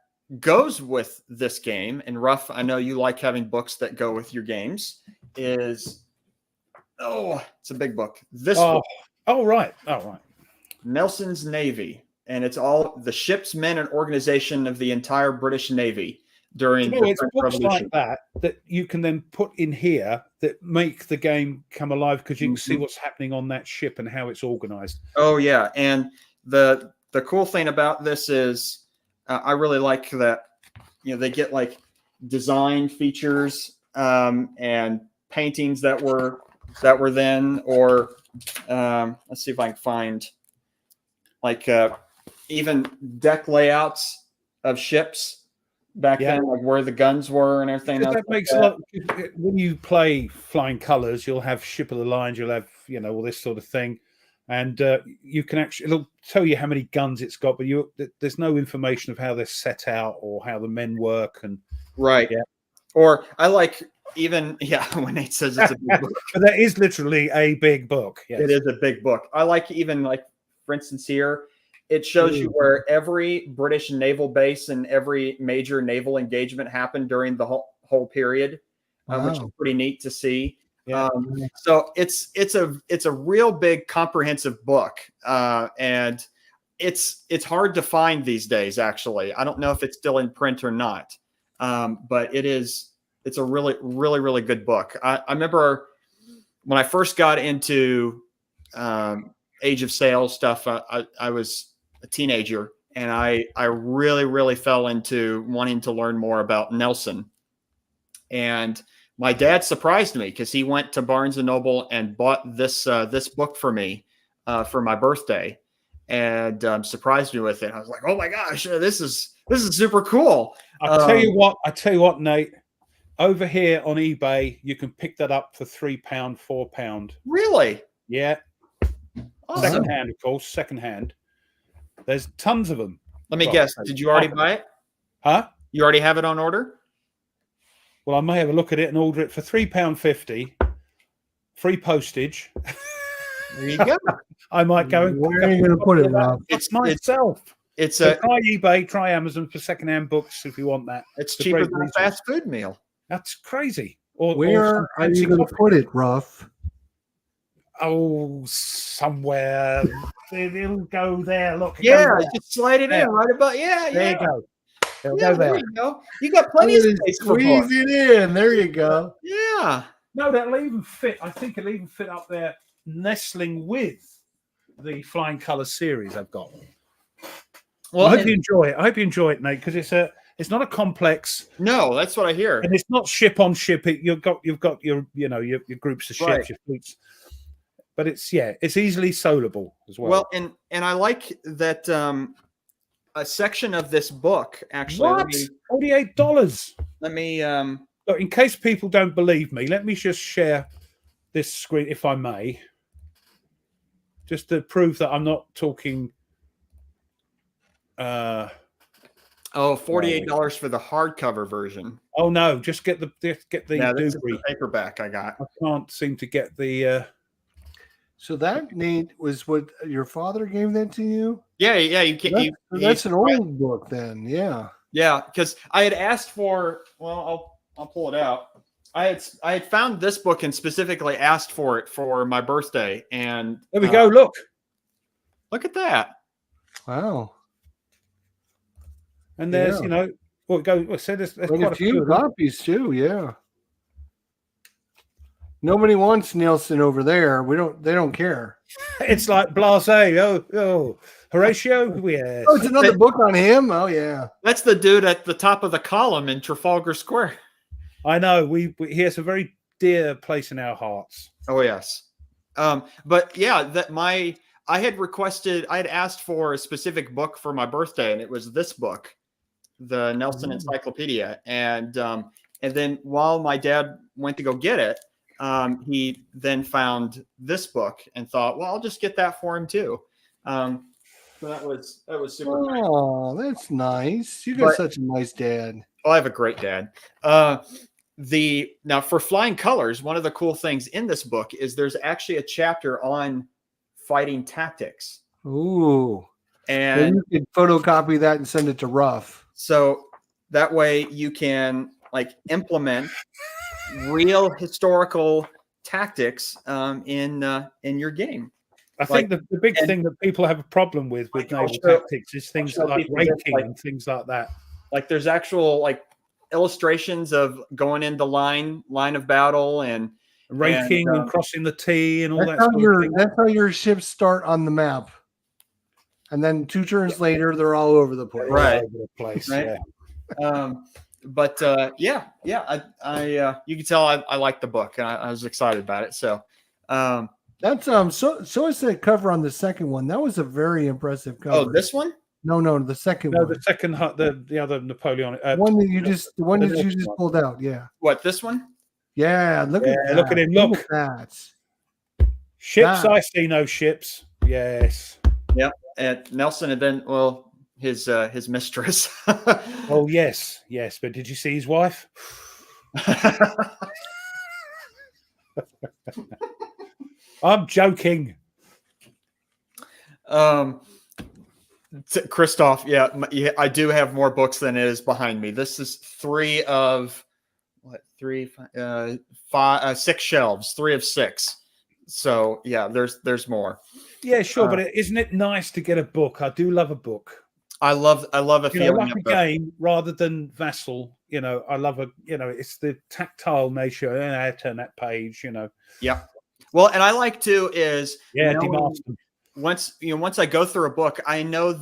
goes with this game, and Ruff, I know you like having books that go with your games, is, it's a big book. This book. Oh, right. Nelson's Navy. And it's all the ships, men, and organization of the entire British Navy during the it's French books Revolution. like that you can then put in here that make the game come alive, because you can see what's happening on that ship and how it's organized. Oh, yeah. And the cool thing about this is I really like that, they get like design features and paintings that were then, or let's see if I can find like even deck layouts of ships back then, like where the guns were and everything. That makes a lot. When you play Flying Colors, you'll have Ship of the Lines, you'll have all this sort of thing, and you can it'll tell you how many guns it's got, but there's no information of how they're set out or how the men work. And or I like even when Nate says it's a big book. But that is literally a big book. Yes. It is a big book. I like even like, for instance, here it shows you where every British naval base and every major naval engagement happened during the whole period, which is pretty neat to see. Yeah. So it's a real big comprehensive book, and it's hard to find these days. Actually, I don't know if it's still in print or not, but it's a really, really, really good book. I remember when I first got into Age of Sail stuff. I was a teenager, and I really, really fell into wanting to learn more about Nelson. And my dad surprised me because he went to Barnes and Noble and bought this book for me for my birthday, and surprised me with it. I was like, "Oh my gosh, this is super cool!" I tell you what, Nate. over here on eBay, you can pick that up for £3, £4. Really? Yeah. Awesome. Secondhand, of course. Secondhand. There's tons of them. Let me guess. Did you already buy it? Huh? You already have it on order? Well, I may have a look at it and order it for £3.50, free postage. There you go. I might go and where are you going to put it, Rob? It's myself. It's So try eBay, try Amazon for secondhand books if you want that. It's cheaper than a fast food meal. That's crazy. Or Where are you going to put it, Ruff? Oh, somewhere. It'll go there. Look. Yeah, just slide it in right about. Yeah, there you go. It'll Yeah, go there. you go. You got plenty of space for Squeeze it in. There you go. Yeah. No, that'll even fit. I think it'll even fit up there, nestling with the Flying Colours series I've got. Well, I hope you enjoy it. I hope you enjoy it, Nate, because it's not a complex. No, that's what I hear. And it's not ship on ship. You've got your your groups of ships, your fleets. But it's easily soloable as well. Well, and I like that a section of this book actually. What? $48. Let me Look, in case people don't believe me, let me just share this screen, if I may, just to prove that I'm not talking. $48 for the hardcover version. Oh no, just get the This is the Dewberry paperback I got. I can't seem to get the. So that, Nate, was what your father gave that to you? Yeah. You can't. That's an old book, then. Yeah. Yeah, because I had asked for. Well, I'll pull it out. I had found this book and specifically asked for it for my birthday, and There we go. Look at that. Wow. And there's there's quite a few copies too. Yeah. Nobody wants Nelson over there. They don't care. It's like blasé. Oh, Horatio. Yes. Oh, it's another book on him. Oh yeah. That's the dude at the top of the column in Trafalgar Square. I know. He has a very dear place in our hearts. Oh yes. But yeah, I had asked for a specific book for my birthday, and it was this book, the Nelson Encyclopedia. And then while my dad went to go get it, he then found this book and thought, well, I'll just get that for him too. So that was super great. Oh, that's nice. You got such a nice dad. Oh, I have a great dad. Now for Flying Colors, one of the cool things in this book is there's actually a chapter on fighting tactics. Ooh. And you could photocopy that and send it to Ruff. So that way you can implement real historical tactics in your game. I think the big thing that people have a problem with naval tactics is things like raking and things like that. Like there's actual illustrations of going into line of battle and raking and crossing the T and all that. That's how your ships start on the map. And then 2 turns later, they're all over the place. Right. All over the place. Right. Yeah. But I you can tell I like the book and I was excited about it. So that's so is that cover on the second one. That was a very impressive cover. Oh, this one? No, the second one. The second, the other Napoleonic one that you just pulled out. Yeah. What, this one? Yeah, look at that. Look at him. Look at that. Ships, I see no ships. Yes. Yeah. And Nelson had been his mistress. Oh yes. But did you see his wife? I'm joking. Christoph, I do have more books than it is behind me. This is 3 of 6 shelves, 3 of 6. So yeah, there's more. Yeah, sure, but isn't it nice to get a book? I do love a book. I love a feeling like a game rather than Vassal. I love it's the tactile nature. And I turn that page. Yeah. Well, and I like to is once I go through a book, I know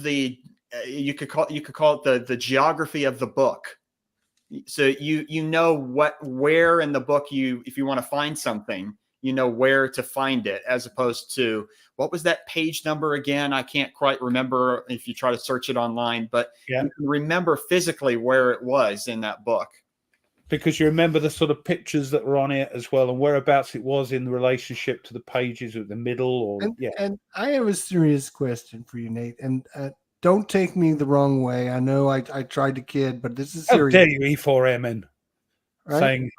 you could call it the geography of the book. So you know where in the book if you want to find something, you know where to find it, as opposed to what was that page number again? I can't quite remember if you try to search it online, but you can remember physically where it was in that book. because you remember the sort of pictures that were on it as well, and whereabouts it was in the relationship to the pages at the middle, or And I have a serious question for you, Nate, and don't take me the wrong way. I know I tried to kid, but this is serious. How dare you, E4MN? Right? Saying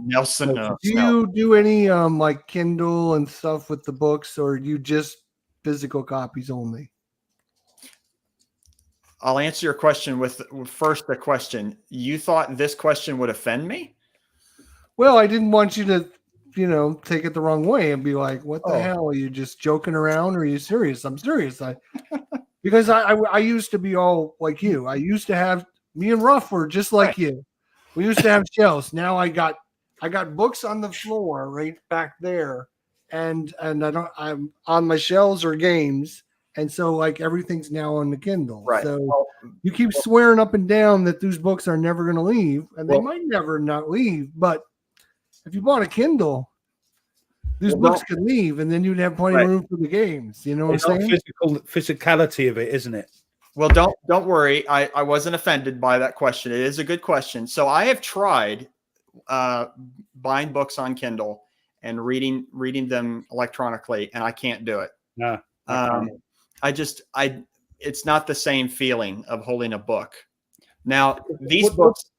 Nelson. Do you do any like Kindle and stuff with the books, or you just physical copies only? I'll answer your question with first the question. You thought this question would offend me? Well, I didn't want you to, take it the wrong way and be like, "What the hell? Are you just joking around, or are you serious?" I'm serious. Because I used to be all like you. I used to have me and Ruff were just like you. We used to have shelves. Now I got books on the floor right back there, and I'm on my shelves or games. And so, like, everything's now on the Kindle. Right. So you keep swearing up and down that those books are never going to leave, and they might never not leave. But if you bought a Kindle, these books could leave, and then you'd have plenty of room for the games. You know what I'm saying? Physicality of it, isn't it? Well, don't worry. I wasn't offended by that question. It is a good question. So I have tried buying books on Kindle and reading them electronically, and I can't do it. No. It's not the same feeling of holding a book. Now, these books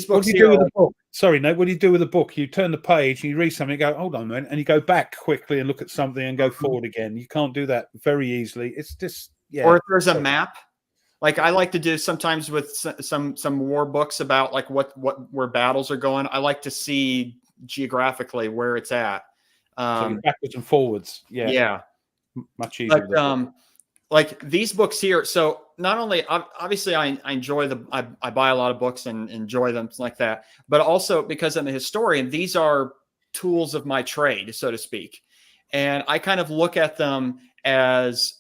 what do you do with a book? Sorry, no. What do you do with a book? You turn the page and you read something, and go, hold on a minute, and you go back quickly and look at something and go forward again. You can't do that very easily. It's just, Or if there's a map, like I like to do sometimes with some war books about like where battles are going. I like to see geographically where it's at. So backwards and forwards. Yeah. Much easier. But, like these books here. So not only obviously I enjoy I buy a lot of books and enjoy them like that, but also because I'm a historian, these are tools of my trade, so to speak. And I kind of look at them as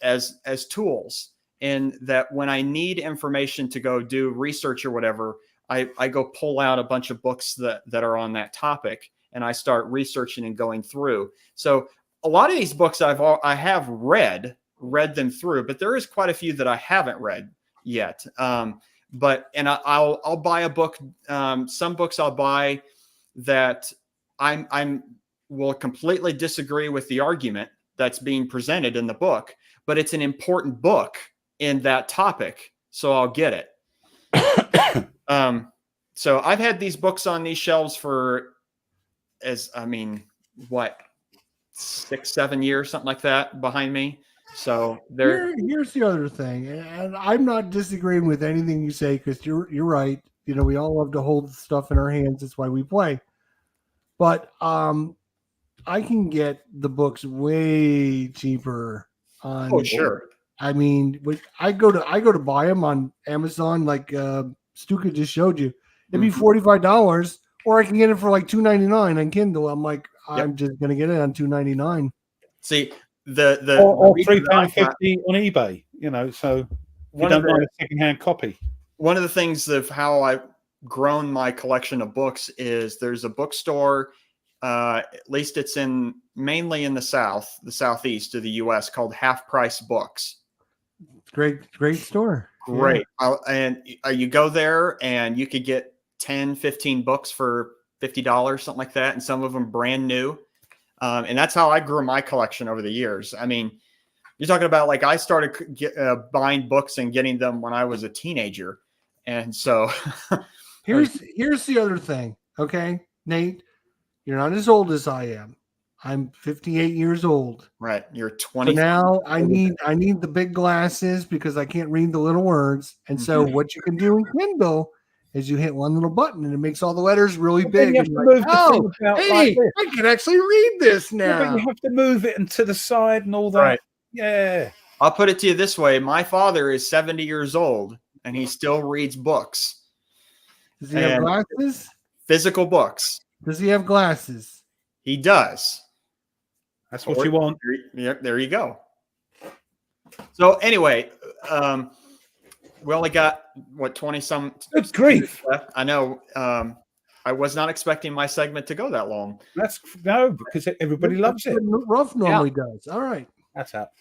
tools, in that when I need information to go do research or whatever, I go pull out a bunch of books that are on that topic, and I start researching and going through. So a lot of these books I have read them through, but there is quite a few that I haven't read yet. I'll buy a book. Some books I'll buy that I'm will completely disagree with the argument that's being presented in the book, but it's an important book in that topic, so I'll get it. So I've had these books on these shelves for 6-7 years, something like that, behind me. So here's the other thing, and I'm not disagreeing with anything you say, because you're right. We all love to hold stuff in our hands. That's why we play. But I can get the books way cheaper on. Oh, sure. I mean, I go to buy them on Amazon, like Stuka just showed you. It'd be $45, or I can get it for like $2.99 on Kindle. I'm like, I'm just gonna get it on $2.99. See, or £3.50 on eBay. So you don't mind a secondhand copy. One of the things of how I've grown my collection of books is there's a bookstore, at least it's mainly in the southeast of the U.S., called Half Price Books. Great store. Great. Yeah. And you go there and you could get 10, 15 books for $50, something like that. And some of them brand new. And that's how I grew my collection over the years. I mean, you're talking about like I started buying books and getting them when I was a teenager. And so here's the other thing. Okay, Nate, you're not as old as I am. I'm 58 years old. Right. You're 20. So now I need the big glasses because I can't read the little words. And so what you can do in Kindle is you hit one little button and it makes all the letters really big. And like, I can actually read this now. Yeah, but you have to move it to the side and all that. Right. Yeah. I'll put it to you this way. My father is 70 years old and he still reads books. Does he have glasses? Physical books. Does he have glasses? He does. That's what you want. There you go. So anyway, we only got 20 some. Good grief! I know. I was not expecting my segment to go that long. Because everybody loves it. Ruff normally does. All right, that's up.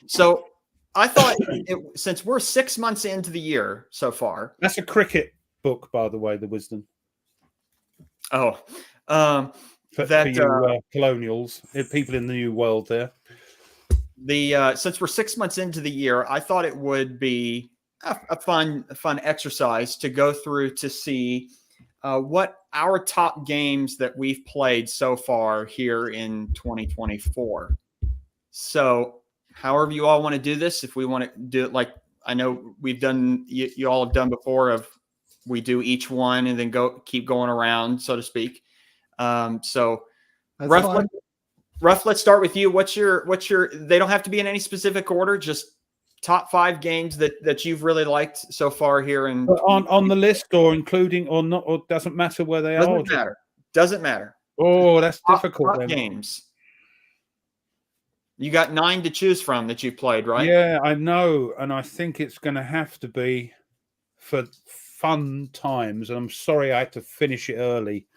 So I thought, since we're 6 months into the year so far, that's a cricket book, by the way, The Wisdom. Oh, for that you colonials, people in the new world there. Since we're 6 months into the year, I thought it would be a fun exercise to go through to see what our top games that we've played so far here in 2024. So, however you all want to do this, if we want to do it like I know we've done, you all have done before, of we do each one and then keep going around, so to speak. So, Ruff, let's start with you. What's your? They don't have to be in any specific order. Just top 5 games that you've really liked so far here, and on the list, or including, or not, or doesn't matter where they are. Doesn't matter. Oh, that's difficult. Top games. You got 9 to choose from that you played, right? Yeah, I know, and I think it's going to have to be for fun times. And I'm sorry I had to finish it early,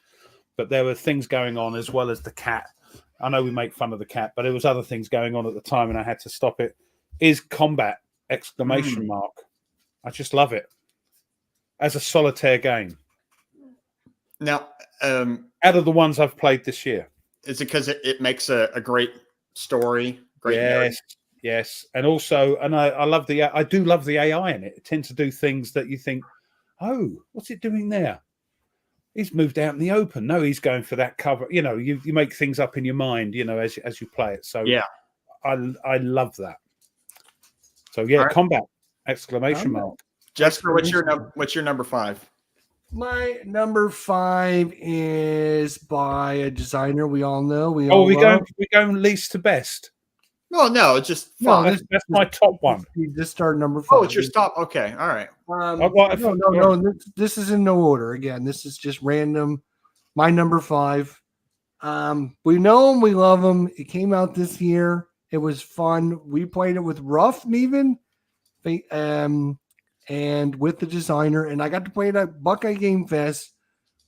but there were things going on as well as the cat. I know we make fun of the cat, but there was other things going on at the time, and I had to stop it. Is Combat! ! I just love it as a solitaire game. Now, out of the ones I've played this year, is it because it makes a great story? Yes, and also, and I do love the AI in it. It tends to do things that you think, oh, what's it doing there? He's moved out in the open. No, he's going for that cover. You know, you make things up in your mind, you know, as you play it. So yeah, I love that. So yeah, right. Combat! ! Jessica, what's your number 5? My number 5 is by a designer we all know. We going least to best. No, it's just fun. That's my top one. You just started number 5. Oh, it's your top. Okay, all right. No. This is in no order. Again, this is just random. My number 5. We know him. We love him. It came out this year. It was fun. We played it with Ruff even, and with the designer. And I got to play it at Buckeye Game Fest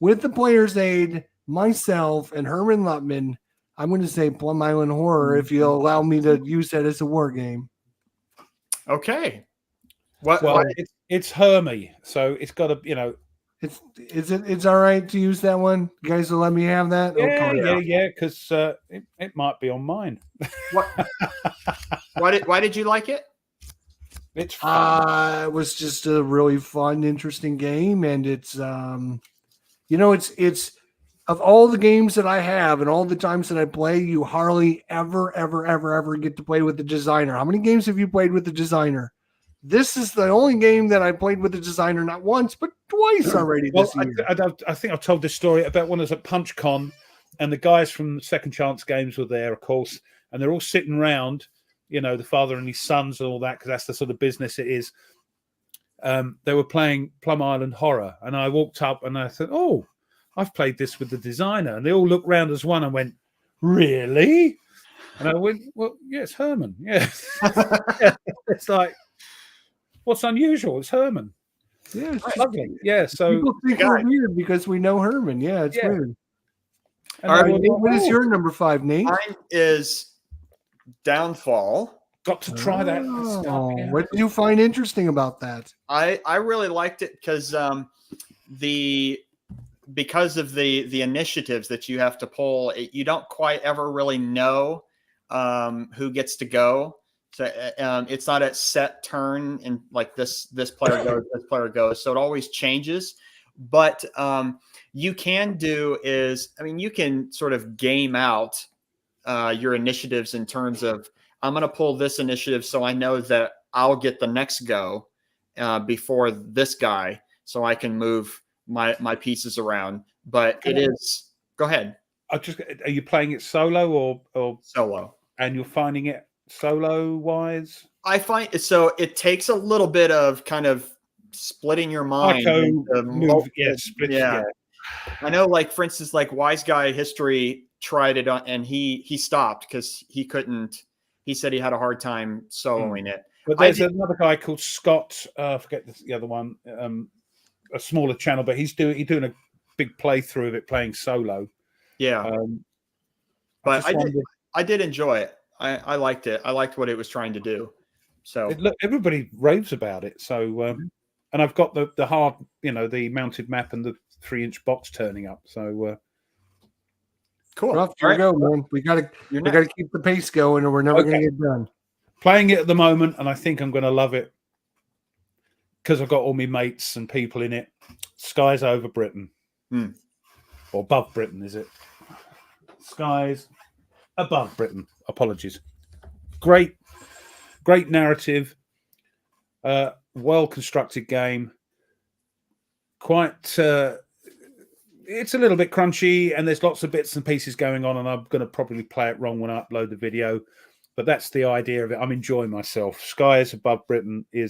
with the Player's Aid, myself, and Herman Lutman. I'm going to say Plum Island Horror, if you'll allow me to use that as a war game. Okay. It's Hermy, so it's got to, you know. It's all right to use that one. You guys will let me have that? Yeah, because it might be on mine. Why did you like it? It's fun. It was just a really fun, interesting game, and it's it's of all the games that I have and all the times that I play, you hardly ever get to play with the designer. How many games have you played with the designer? This is the only game that I played with the designer not once, but twice already this year. I think I've told this story about when I was at PunchCon, and the guys from Second Chance Games were there, of course, and they're all sitting around, you know, the father and his sons and all that, because that's the sort of business it is. They were playing Plum Island Horror, and I walked up and I said, oh, I've played this with the designer. And they all looked round as one and went, really? And I went, well, yes, Herman. Yes. Yeah. It's like, what's unusual? It's Herman. Yeah, it's lovely. Yeah, so people think we're weird because we know Herman. Yeah, it's weird. All right, Nate, what is your number 5, Nate? Mine is Downfall. Got to try that. What did you find interesting about that? I really liked it because because of the initiatives that you have to pull, you don't quite ever really know who gets to go. So it's not a set turn and like this player goes, this player goes. So it always changes. But you can do is, I mean, you can sort of game out your initiatives in terms of, I'm going to pull this initiative so I know that I'll get the next go before this guy, so I can move my pieces around. But it is, go ahead. Are you playing it solo or solo? And you're finding it solo wise? I find so it takes a little bit of kind of splitting your mind. Yeah. I know, like for instance, like Wise Guy History tried it on, and he stopped because he couldn't. He said he had a hard time soloing it. But there's another guy called Scott. I forget the other one. A smaller channel, but he's doing a big playthrough of it playing solo. Yeah. But I did enjoy it. I liked it. I liked what it was trying to do. So everybody raves about it. So and I've got the hard, you know, the mounted map and the 3-inch box turning up. So cool. Rough, here we go, man. We gotta keep the pace going, or we're never gonna get done. Playing it at the moment, and I think I'm going to love it because I've got all my mates and people in it. Skies Over Britain, or Above Britain, is it? Skies Above Britain. Apologies. Great narrative. Well constructed game. Quite. It's a little bit crunchy, and there's lots of bits and pieces going on, and I'm going to probably play it wrong when I upload the video. But that's the idea of it. I'm enjoying myself. Skies Above Britain I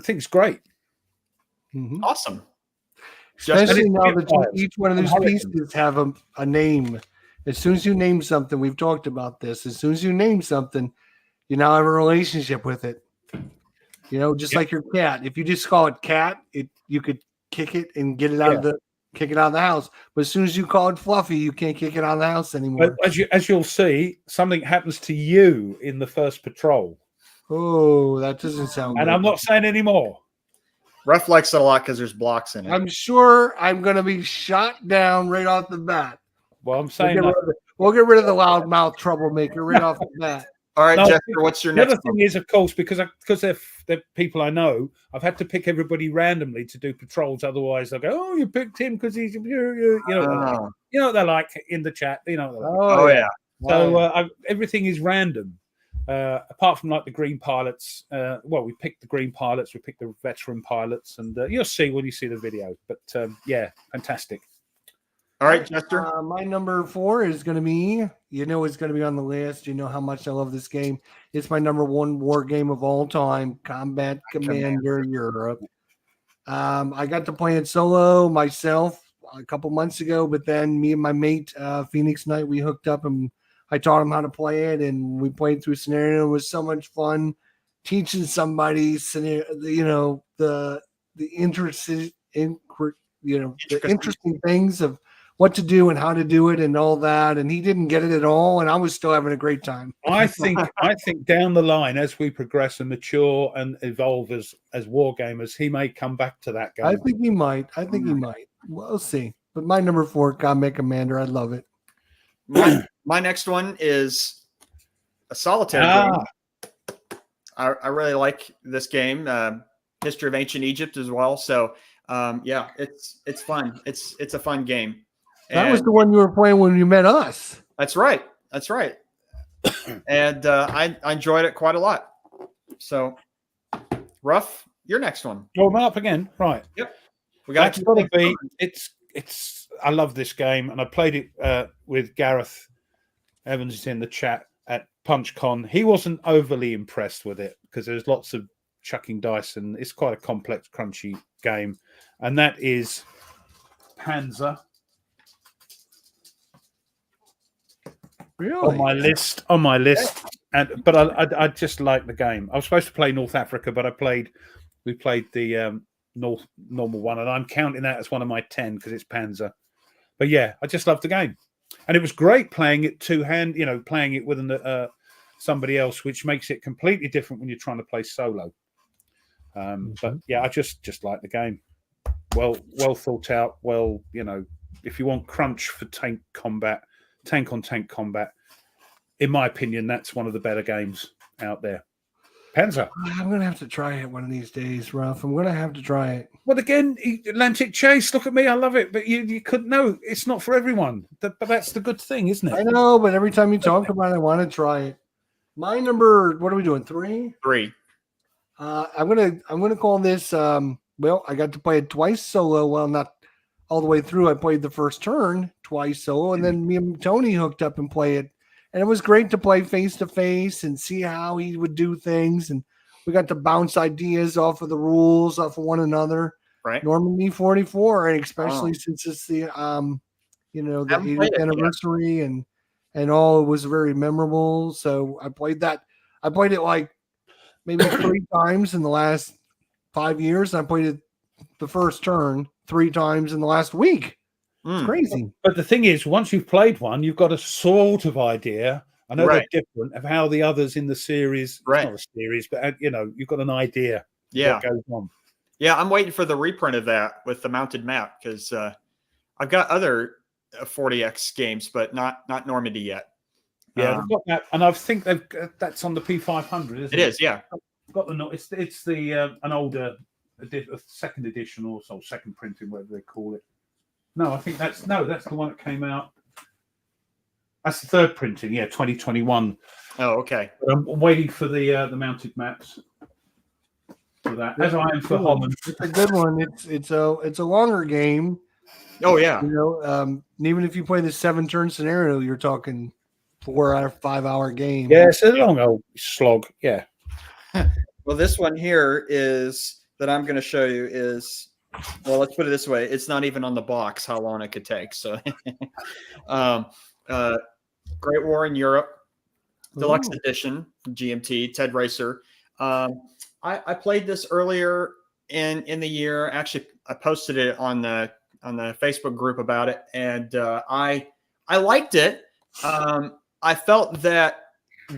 think it's great. Awesome. Especially now that each one of those pieces have a name. As soon as you name something, we've talked about this. As soon as you name something, you now have a relationship with it. You know, just like your cat. If you just call it cat, you could kick it and get it out of the house. But as soon as you call it Fluffy, you can't kick it out of the house anymore. But as you'll see, something happens to you in the first patrol. Oh, that doesn't sound And good. I'm not saying any more. Ruff likes it a lot because there's blocks in it. I'm sure I'm going to be shot down right off the bat. Well, I'm saying we'll get rid of the loudmouth troublemaker right off the bat. All right, Jester, what's your next one? The other thing is, of course, because they're people I know, I've had to pick everybody randomly to do patrols. Otherwise, they'll go, "Oh, you picked him because he's you know what they're like in the chat. You know, oh yeah." So everything is random, apart from like the green pilots. We picked the green pilots, we picked the veteran pilots, and you'll see when you see the video. But yeah, fantastic. All right, Jester. My number 4 is going to be, it's going to be on the list. You know how much I love this game. It's my number 1 war game of all time, Combat Commander Europe. I got to play it solo myself a couple months ago, but then me and my mate, Phoenix Knight, we hooked up and I taught him how to play it, and we played through a scenario. It was so much fun teaching somebody, the interesting things of what to do and how to do it and all that. And he didn't get it at all, and I was still having a great time. I think down the line, as we progress and mature and evolve as war gamers, he may come back to that game. I think he might. We'll see. But my number 4, Combat Commander, I love it. My next one is a solitaire game. I really like this game. History of Ancient Egypt as well. So yeah, it's fun. It's a fun game. That was the one you were playing when you met us. That's right. And I enjoyed it quite a lot. So, Ruff, your next one. Oh, I'm up again. Right. Yep. We got to be. It's. I love this game, and I played it with Gareth Evans is in the chat at PunchCon. He wasn't overly impressed with it because there's lots of chucking dice, and it's quite a complex, crunchy game. And that is Panzer. Really? On my list. But I just like the game. I was supposed to play North Africa, but we played the normal one, and I'm counting that as one of my 10 because it's Panzer. But yeah, I just love the game, and it was great playing it two-hand. Playing it with somebody else, which makes it completely different when you're trying to play solo. But yeah, I just like the game. Well thought out. Well, if you want crunch for tank on tank combat, in my opinion, that's one of the better games out there. Panzer. I'm going to have to try it one of these days, Ruff. I'm going to have to try it. Well, again, Atlantic Chase, look at me. I love it. But you couldn't know. It's not for everyone. But that's the good thing, isn't it? I know, but every time you talk about it, I want to try it. My number, what are we doing? 3? 3. I'm gonna call this. I got to play it twice solo. Well, not all the way through. I played the first turn twice solo, and then me and Tony hooked up and play it. And it was great to play face to face and see how he would do things. And we got to bounce ideas off of the rules, off of one another. Right. Normandy 44, and especially since it's the the 80th anniversary and all, it was very memorable. So I played that. I played it like maybe 3 times in the last 5 years. I played it the first turn 3 times in the last week. It's crazy. But the thing is, once you've played one, you've got a sort of idea. I know they're different of how the others in the series, not a series, but you've got an idea of what goes on. Yeah, I'm waiting for the reprint of that with the mounted map because I've got other 40X games, but not Normandy yet. Yeah, they've got that, and I think that's on the P500, isn't it? It is, yeah. Got the it's the an older second edition or so, second printing, whatever they call it. No, I think that's the one that came out. That's the third printing, yeah, 2021. Oh, okay. But I'm waiting for the mounted maps for that. As I am for Holland. It's a good one. It's a longer game. Oh yeah. You know, even if you play the 7-turn scenario, you're talking 4 or 5 hour game. Yeah, it's a long old slog. Yeah. Well, this one here is that I'm going to show you is, well, let's put it this way. It's not even on the box how long it could take. So, Great War in Europe, Deluxe Edition, GMT, Ted Racer. I played this earlier in the year. Actually, I posted it on the Facebook group about it, and I liked it. I felt that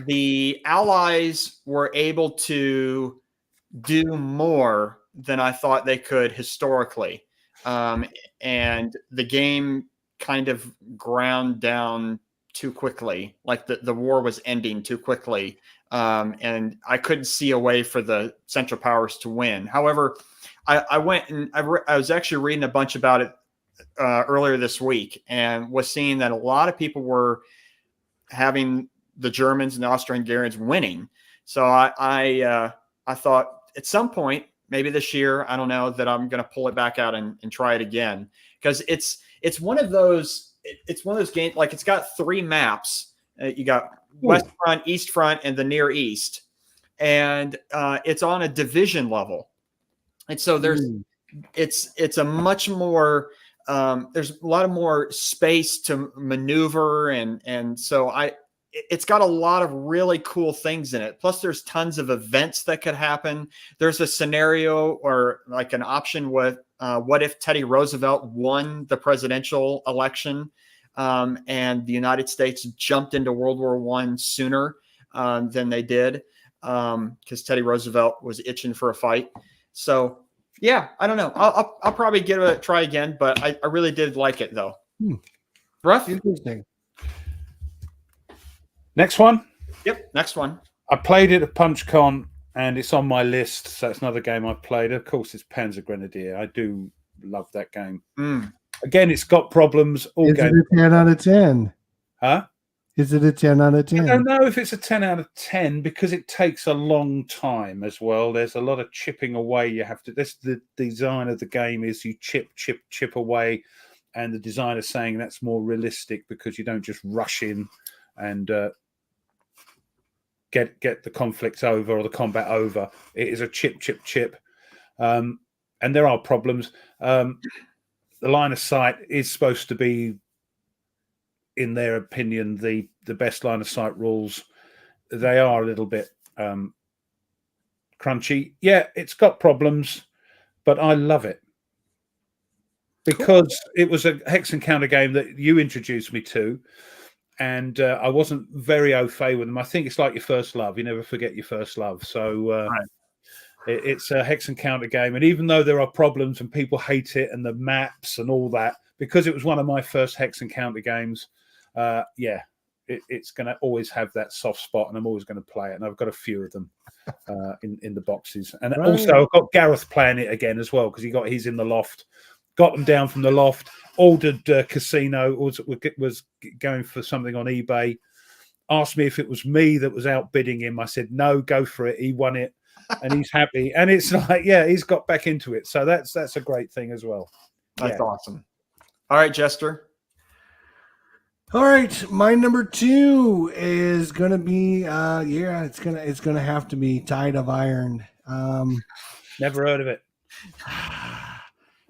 the Allies were able to do more than I thought they could historically. And the game kind of ground down too quickly, like the war was ending too quickly. And I couldn't see a way for the Central Powers to win. However, I went and I was actually reading a bunch about it earlier this week and was seeing that a lot of people were having the Germans and the Austro-Hungarians winning. So I thought at some point, maybe this year, I don't know, that I'm going to pull it back out and try it again, because it's one of those games. Like, it's got 3 maps. You got West Front, East Front, and the Near East, and it's on a division level. And so it's a much more there's a lot of more space to maneuver, and so it's got a lot of really cool things in it. Plus, there's tons of events that could happen. There's a scenario or like an option with what if Teddy Roosevelt won the presidential election and the United States jumped into World War I sooner than they did because Teddy Roosevelt was itching for a fight. So, yeah, I don't know. I'll probably give it a try again, but I really did like it, though. Rough? Interesting. Next one? Yep, next one. I played it at PunchCon, and it's on my list, so it's another game I've played. Of course, it's Panzer Grenadier. I do love that game. Again, it's got problems. Is it a 10 out of 10? Huh? Is it a 10 out of 10? I don't know if it's a 10 out of 10 because it takes a long time as well. There's a lot of chipping away. You have to. This the design of the game is you chip away, and the designer's saying that's more realistic because you don't just rush in and get the conflict over or the combat over. It is a chip, and there are problems. The line of sight is supposed to be, in their opinion, the best line of sight rules. They are a little bit crunchy. Yeah, it's got problems, but I love it because it was a hex and counter game that you introduced me to, and I wasn't very au fait with them. I think it's like your first love. You never forget your first love. So it's a hex and counter game, and even though there are problems and people hate it and the maps and all that, because it was one of my first hex and counter games, it's going to always have that soft spot, and I'm always going to play it. And I've got a few of them in the boxes, and also I've got Gareth playing it again as well because he's in the loft. Got them down from the loft. Ordered Casino. Was going for something on eBay. Asked me if it was me that was outbidding him. I said no, go for it. He won it, and he's happy. And it's like, yeah, he's got back into it. So that's a great thing as well. That's awesome. All right, Jester. All right, my number 2 is gonna be it's gonna have to be Tide of Iron. Never heard of it.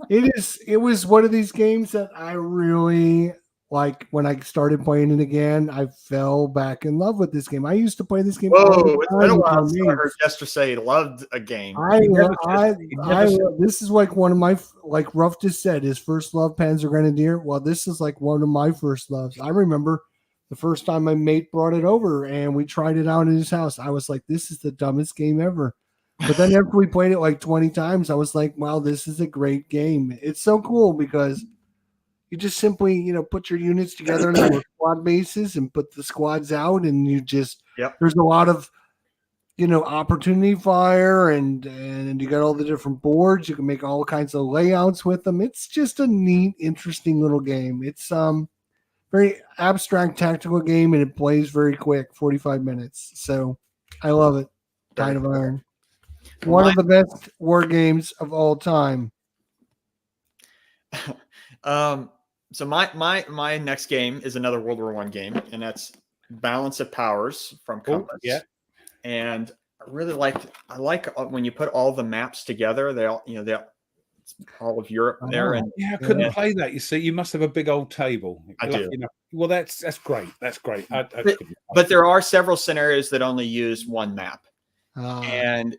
It was one of these games that I really like. When I started playing it again, I fell back in love with this game. I used to play this game. Whoa, it's been a while since I heard Jester say he loved a game. This is like one of my, like Ruff just said, his first love, Panzer Grenadier. Well, this is like one of my first loves. I remember the first time my mate brought it over and we tried it out in his house. I was like, this is the dumbest game ever. But then after we played it like 20 times, I was like, wow, this is a great game. It's so cool because you just simply, put your units together on a squad basis and put the squads out, and you just there's a lot of opportunity fire, and you got all the different boards. You can make all kinds of layouts with them. It's just a neat, interesting little game. It's very abstract tactical game, and it plays very quick, 45 minutes. So I love it. Tide of Iron. One of the best war games of all time. So my next game is another World War I game, and that's Balance of Powers from Compass. Yeah. And I really like when you put all the maps together. They all all of Europe there. And I couldn't play that. You see, you must have a big old table. I do. Well, that's great. That's great. But there are several scenarios that only use one map. And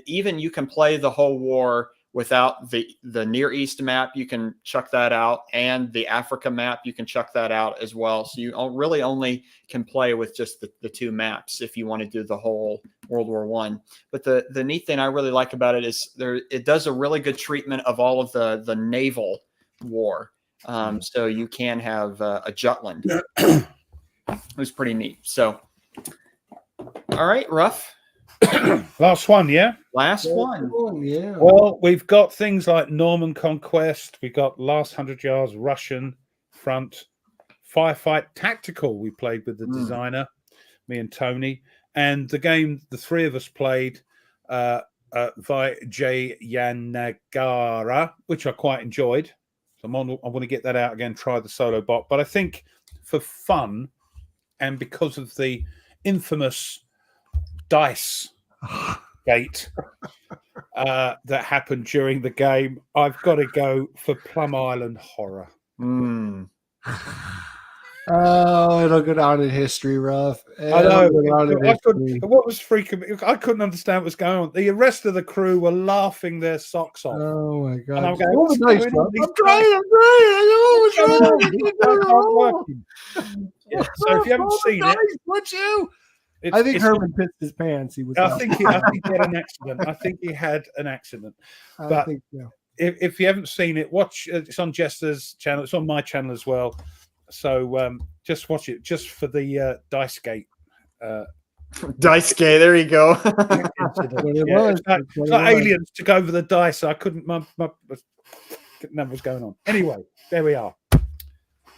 even you can play the whole war without the Near East map. You can chuck that out, and the Africa map, you can chuck that out as well. So you really only can play with just the two maps if you want to do the whole World War I. But the neat thing I really like about it is it does a really good treatment of all of the naval war. So you can have a Jutland. It was pretty neat. So, all right, Ruff. Last one, yeah? Last one. Yeah. Well, we've got things like Norman Conquest. We got Last 100 Yards, Russian Front, Firefight Tactical. We played with the designer, me and Tony. And the game the three of us played, Vijayanagara, which I quite enjoyed. So I want to get that out again, try the solo bot. But I think for fun, and because of the infamous dice gate that happened during the game, I've got to go for Plum Island Horror. Oh, it'll go down in history, Ruff. I know. What was freaking me? I couldn't understand what was going on. The rest of the crew were laughing their socks off. Oh my god! And I'm going, I'm trying. Yeah. So if you haven't seen it, would you? I think Herman pissed his pants. I think he had an accident. I think he had an accident. But I think so. If you haven't seen it, watch. It's on Jester's channel. It's on my channel as well. So just watch it, just for the Dice Gate. Dice Gate. There you go. It's like aliens took over the dice. I couldn't. My couldn't know what was going on. Anyway, there we are.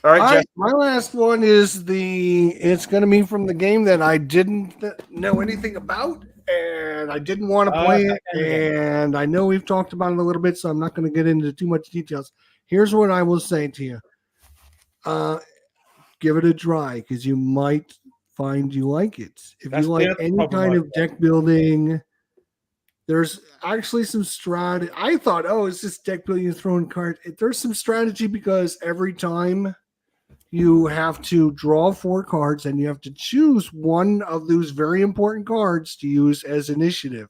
All right, my last one is it's going to be from the game that I didn't know anything about, and I didn't want to play it, and I know we've talked about it a little bit, so I'm not going to get into too much details. Here's what I will say to you. Give it a try, because you might find you like it. If you like any kind of deck building, there's actually some strategy. I thought, it's just deck building, throwing cards. There's some strategy, because every time you have to draw 4 cards, and you have to choose one of those very important cards to use as initiative.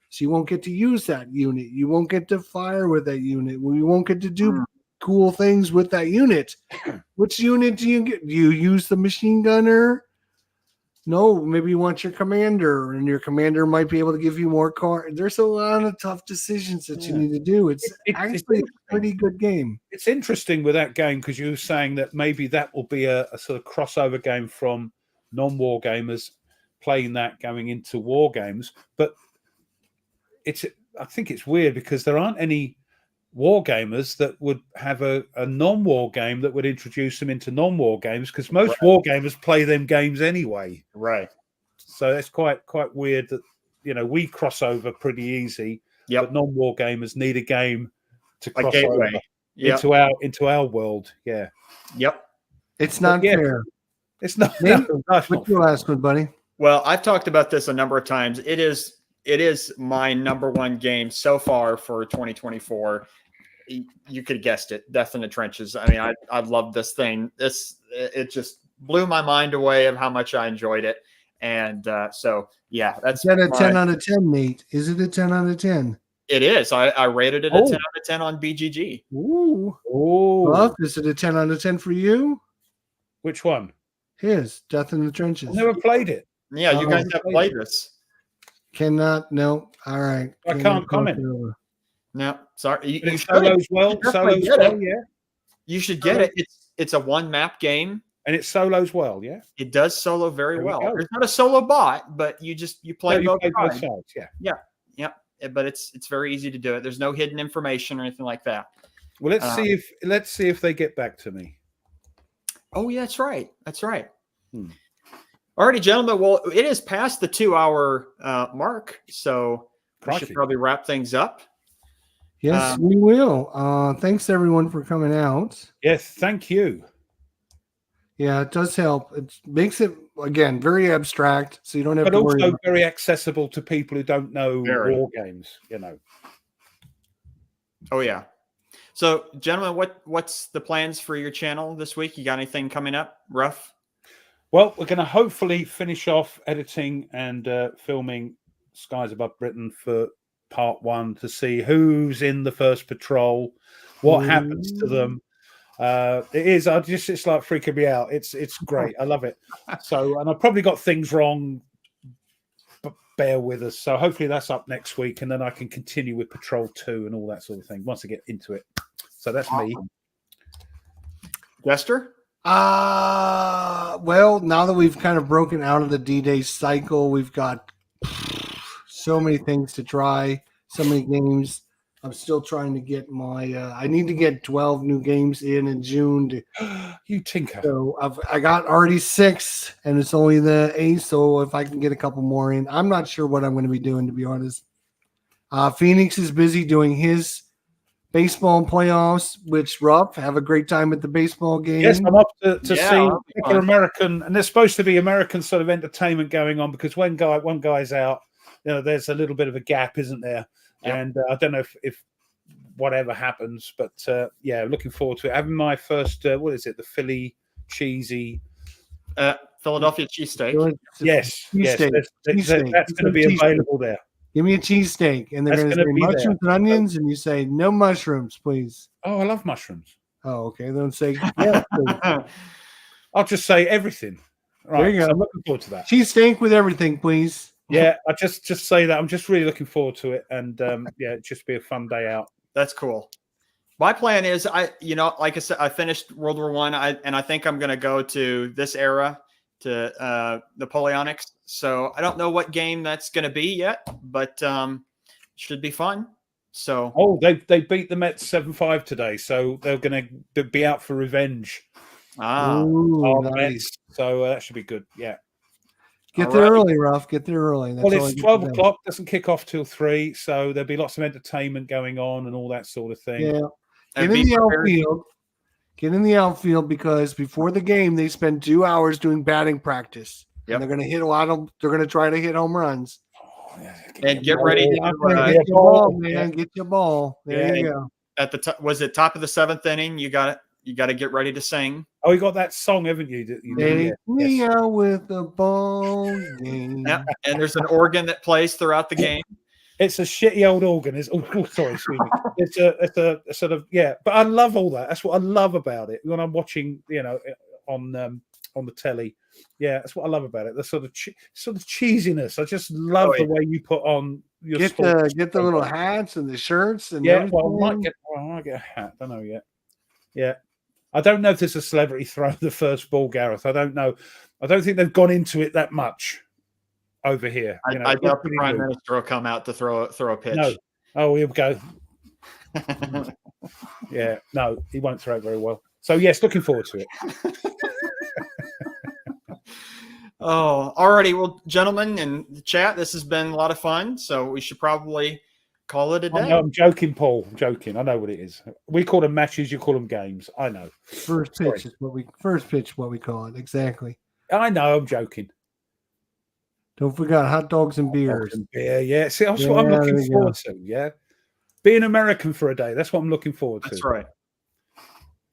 So you won't get to use that unit. You won't get to fire with that unit. You won't get to do cool things with that unit. Which unit do you get? Do you use the machine gunner? No, maybe you want your commander, and your commander might be able to give you more cards. There's a lot of tough decisions that you need to do. It's actually a pretty good game. It's interesting with that game, because you were saying that maybe that will be a sort of crossover game from non-war gamers playing that going into war games. But I think it's weird, because there aren't any war gamers that would have a non-war game that would introduce them into non-war games, because most war gamers play them games anyway. Right. So that's quite weird that we cross over pretty easy. Yep. But non-war gamers need a game to cross over into our world. Yeah. Yep. It's not fair. It's not. What's your last one, buddy? Well, I've talked about this a number of times. It is my number one game so far for 2024. You could have guessed it. Death in the Trenches. I mean, I love this thing. It just blew my mind away of how much I enjoyed it. And so, yeah, that's 10 out of 10, mate. Is it a 10 out of 10? It is. I rated it a 10 out of 10 on BGG. Ooh. Well, is it a 10 out of 10 for you? Which one? His Death in the Trenches. I never played it. Yeah, you guys have played this. Cannot. No. All right. I can't comment. No, sorry. You solos well. Solos well. Yeah. You should get it. It's a one map game. And it solos well, yeah. It does solo very well. There's not a solo bot, but you play both sides. Yeah. But it's very easy to do it. There's no hidden information or anything like that. Well, let's see if they get back to me. Oh yeah, that's right. Alrighty, gentlemen. Well, it is past the 2-hour mark, so we should probably wrap things up. Yes, we will. Thanks everyone for coming out. Yes, thank you. Yeah, it does help. It makes it, again, very abstract, so you don't have to worry. But also very accessible to people who don't know war games, Oh, yeah. So, gentlemen, what's the plans for your channel this week? You got anything coming up, Ruff? Well, we're going to hopefully finish off editing and filming Skies Above Britain for part 1 to see who's in the first patrol, what happens to them. It's like freaking me out. It's great. I love it. So, and I've probably got things wrong, but bear with us. So hopefully that's up next week, and then I can continue with Patrol 2 and all that sort of thing once I get into it. So that's me. Jester? Well, now that we've kind of broken out of the D-Day cycle, we've got so many things to try, so many games. I'm still trying to get my. I need to get 12 new games in June. You tinker. So I got already 6, and it's only the 8th. So if I can get a couple more in, I'm not sure what I'm going to be doing, to be honest. Phoenix is busy doing his baseball playoffs, which Ruff, have a great time at the baseball game. Yes, I'm up to see American, and there's supposed to be American sort of entertainment going on because one guy's out, there's a little bit of a gap, isn't there? Yep. And I don't know if whatever happens, but looking forward to it. Having my first, what is it? The Philly cheesy Philadelphia cheesesteak. Yes, that's going to be available there. Give me a cheesesteak, and they're going to say mushrooms and onions, and you say no mushrooms, please. Oh, I love mushrooms. Oh, okay. Then say yes, please. I'll just say everything. Right, there you go. So I'm looking forward to that. Cheesesteak with everything, please. Yeah, I just say that I'm just really looking forward to it, and it'd just be a fun day out. That's cool. My plan is, like I said, I finished World War I, and I think I'm going to go to this era, to Napoleonics. So I don't know what game that's going to be yet, but should be fun. So they beat the Mets 7-5 today, so they're going to be out for revenge. Ooh, nice. Mets. So that should be good. Yeah. Get there early, Ruff. Get there early. That's it's 12 o'clock. Doesn't kick off till 3, so there'll be lots of entertainment going on and all that sort of thing. Yeah. Get in the outfield. Get in the outfield because before the game they spend 2 hours doing batting practice. Yep. And they're going to hit a lot of. They're going to try to hit home runs. And get ready to get your ball, man. Yeah. Get your ball. There you go. At the was it top of the 7th inning? You got it. You got to get ready to sing. Oh, you got that song, haven't you? Take me out with the ball game. Yeah, and there's an organ that plays throughout the game. It's a shitty old organ. Sorry, excuse me. It's a sort of but I love all that. That's what I love about it. When I'm watching, on the telly, that's what I love about it. The sort of cheesiness. I just love the way you put on your get the little hats and the shirts and everything. Well, I might get a hat. I don't know yet. Yeah. I don't know if there's a celebrity throw the first ball, Gareth. I don't know. I don't think they've gone into it that much over here. I doubt the Prime Minister will come out to throw a pitch. No. Oh, here we go. Yeah. No, he won't throw it very well. So, yes, looking forward to it. Oh, alrighty. Well, gentlemen in the chat, this has been a lot of fun. So we should probably call it a day. I'm joking, Paul. I'm joking. I know what it is. We call them matches. You call them games. I know. First pitch is what we call it. Exactly. I know. I'm joking. Don't forget hot dogs and beers. Beer, yeah. See, that's what I'm looking forward to. Yeah. Being American for a day. That's what I'm looking forward to. That's right.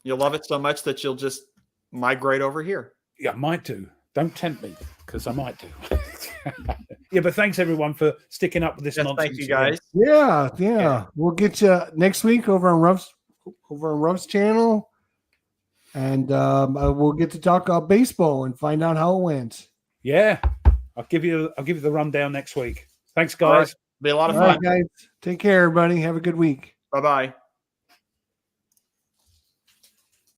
You'll love it so much that you'll just migrate over here. Yeah, I might do. Don't tempt me because I might do. Yeah, but thanks everyone for sticking up with this nonsense. Thank you guys. Yeah. We'll get you next week over on Ruff's channel, and we'll get to talk about baseball and find out how it went. Yeah, I'll give you the rundown next week. Thanks, guys. Be a lot of All fun. right, guys. Take care, everybody. Have a good week. Bye bye.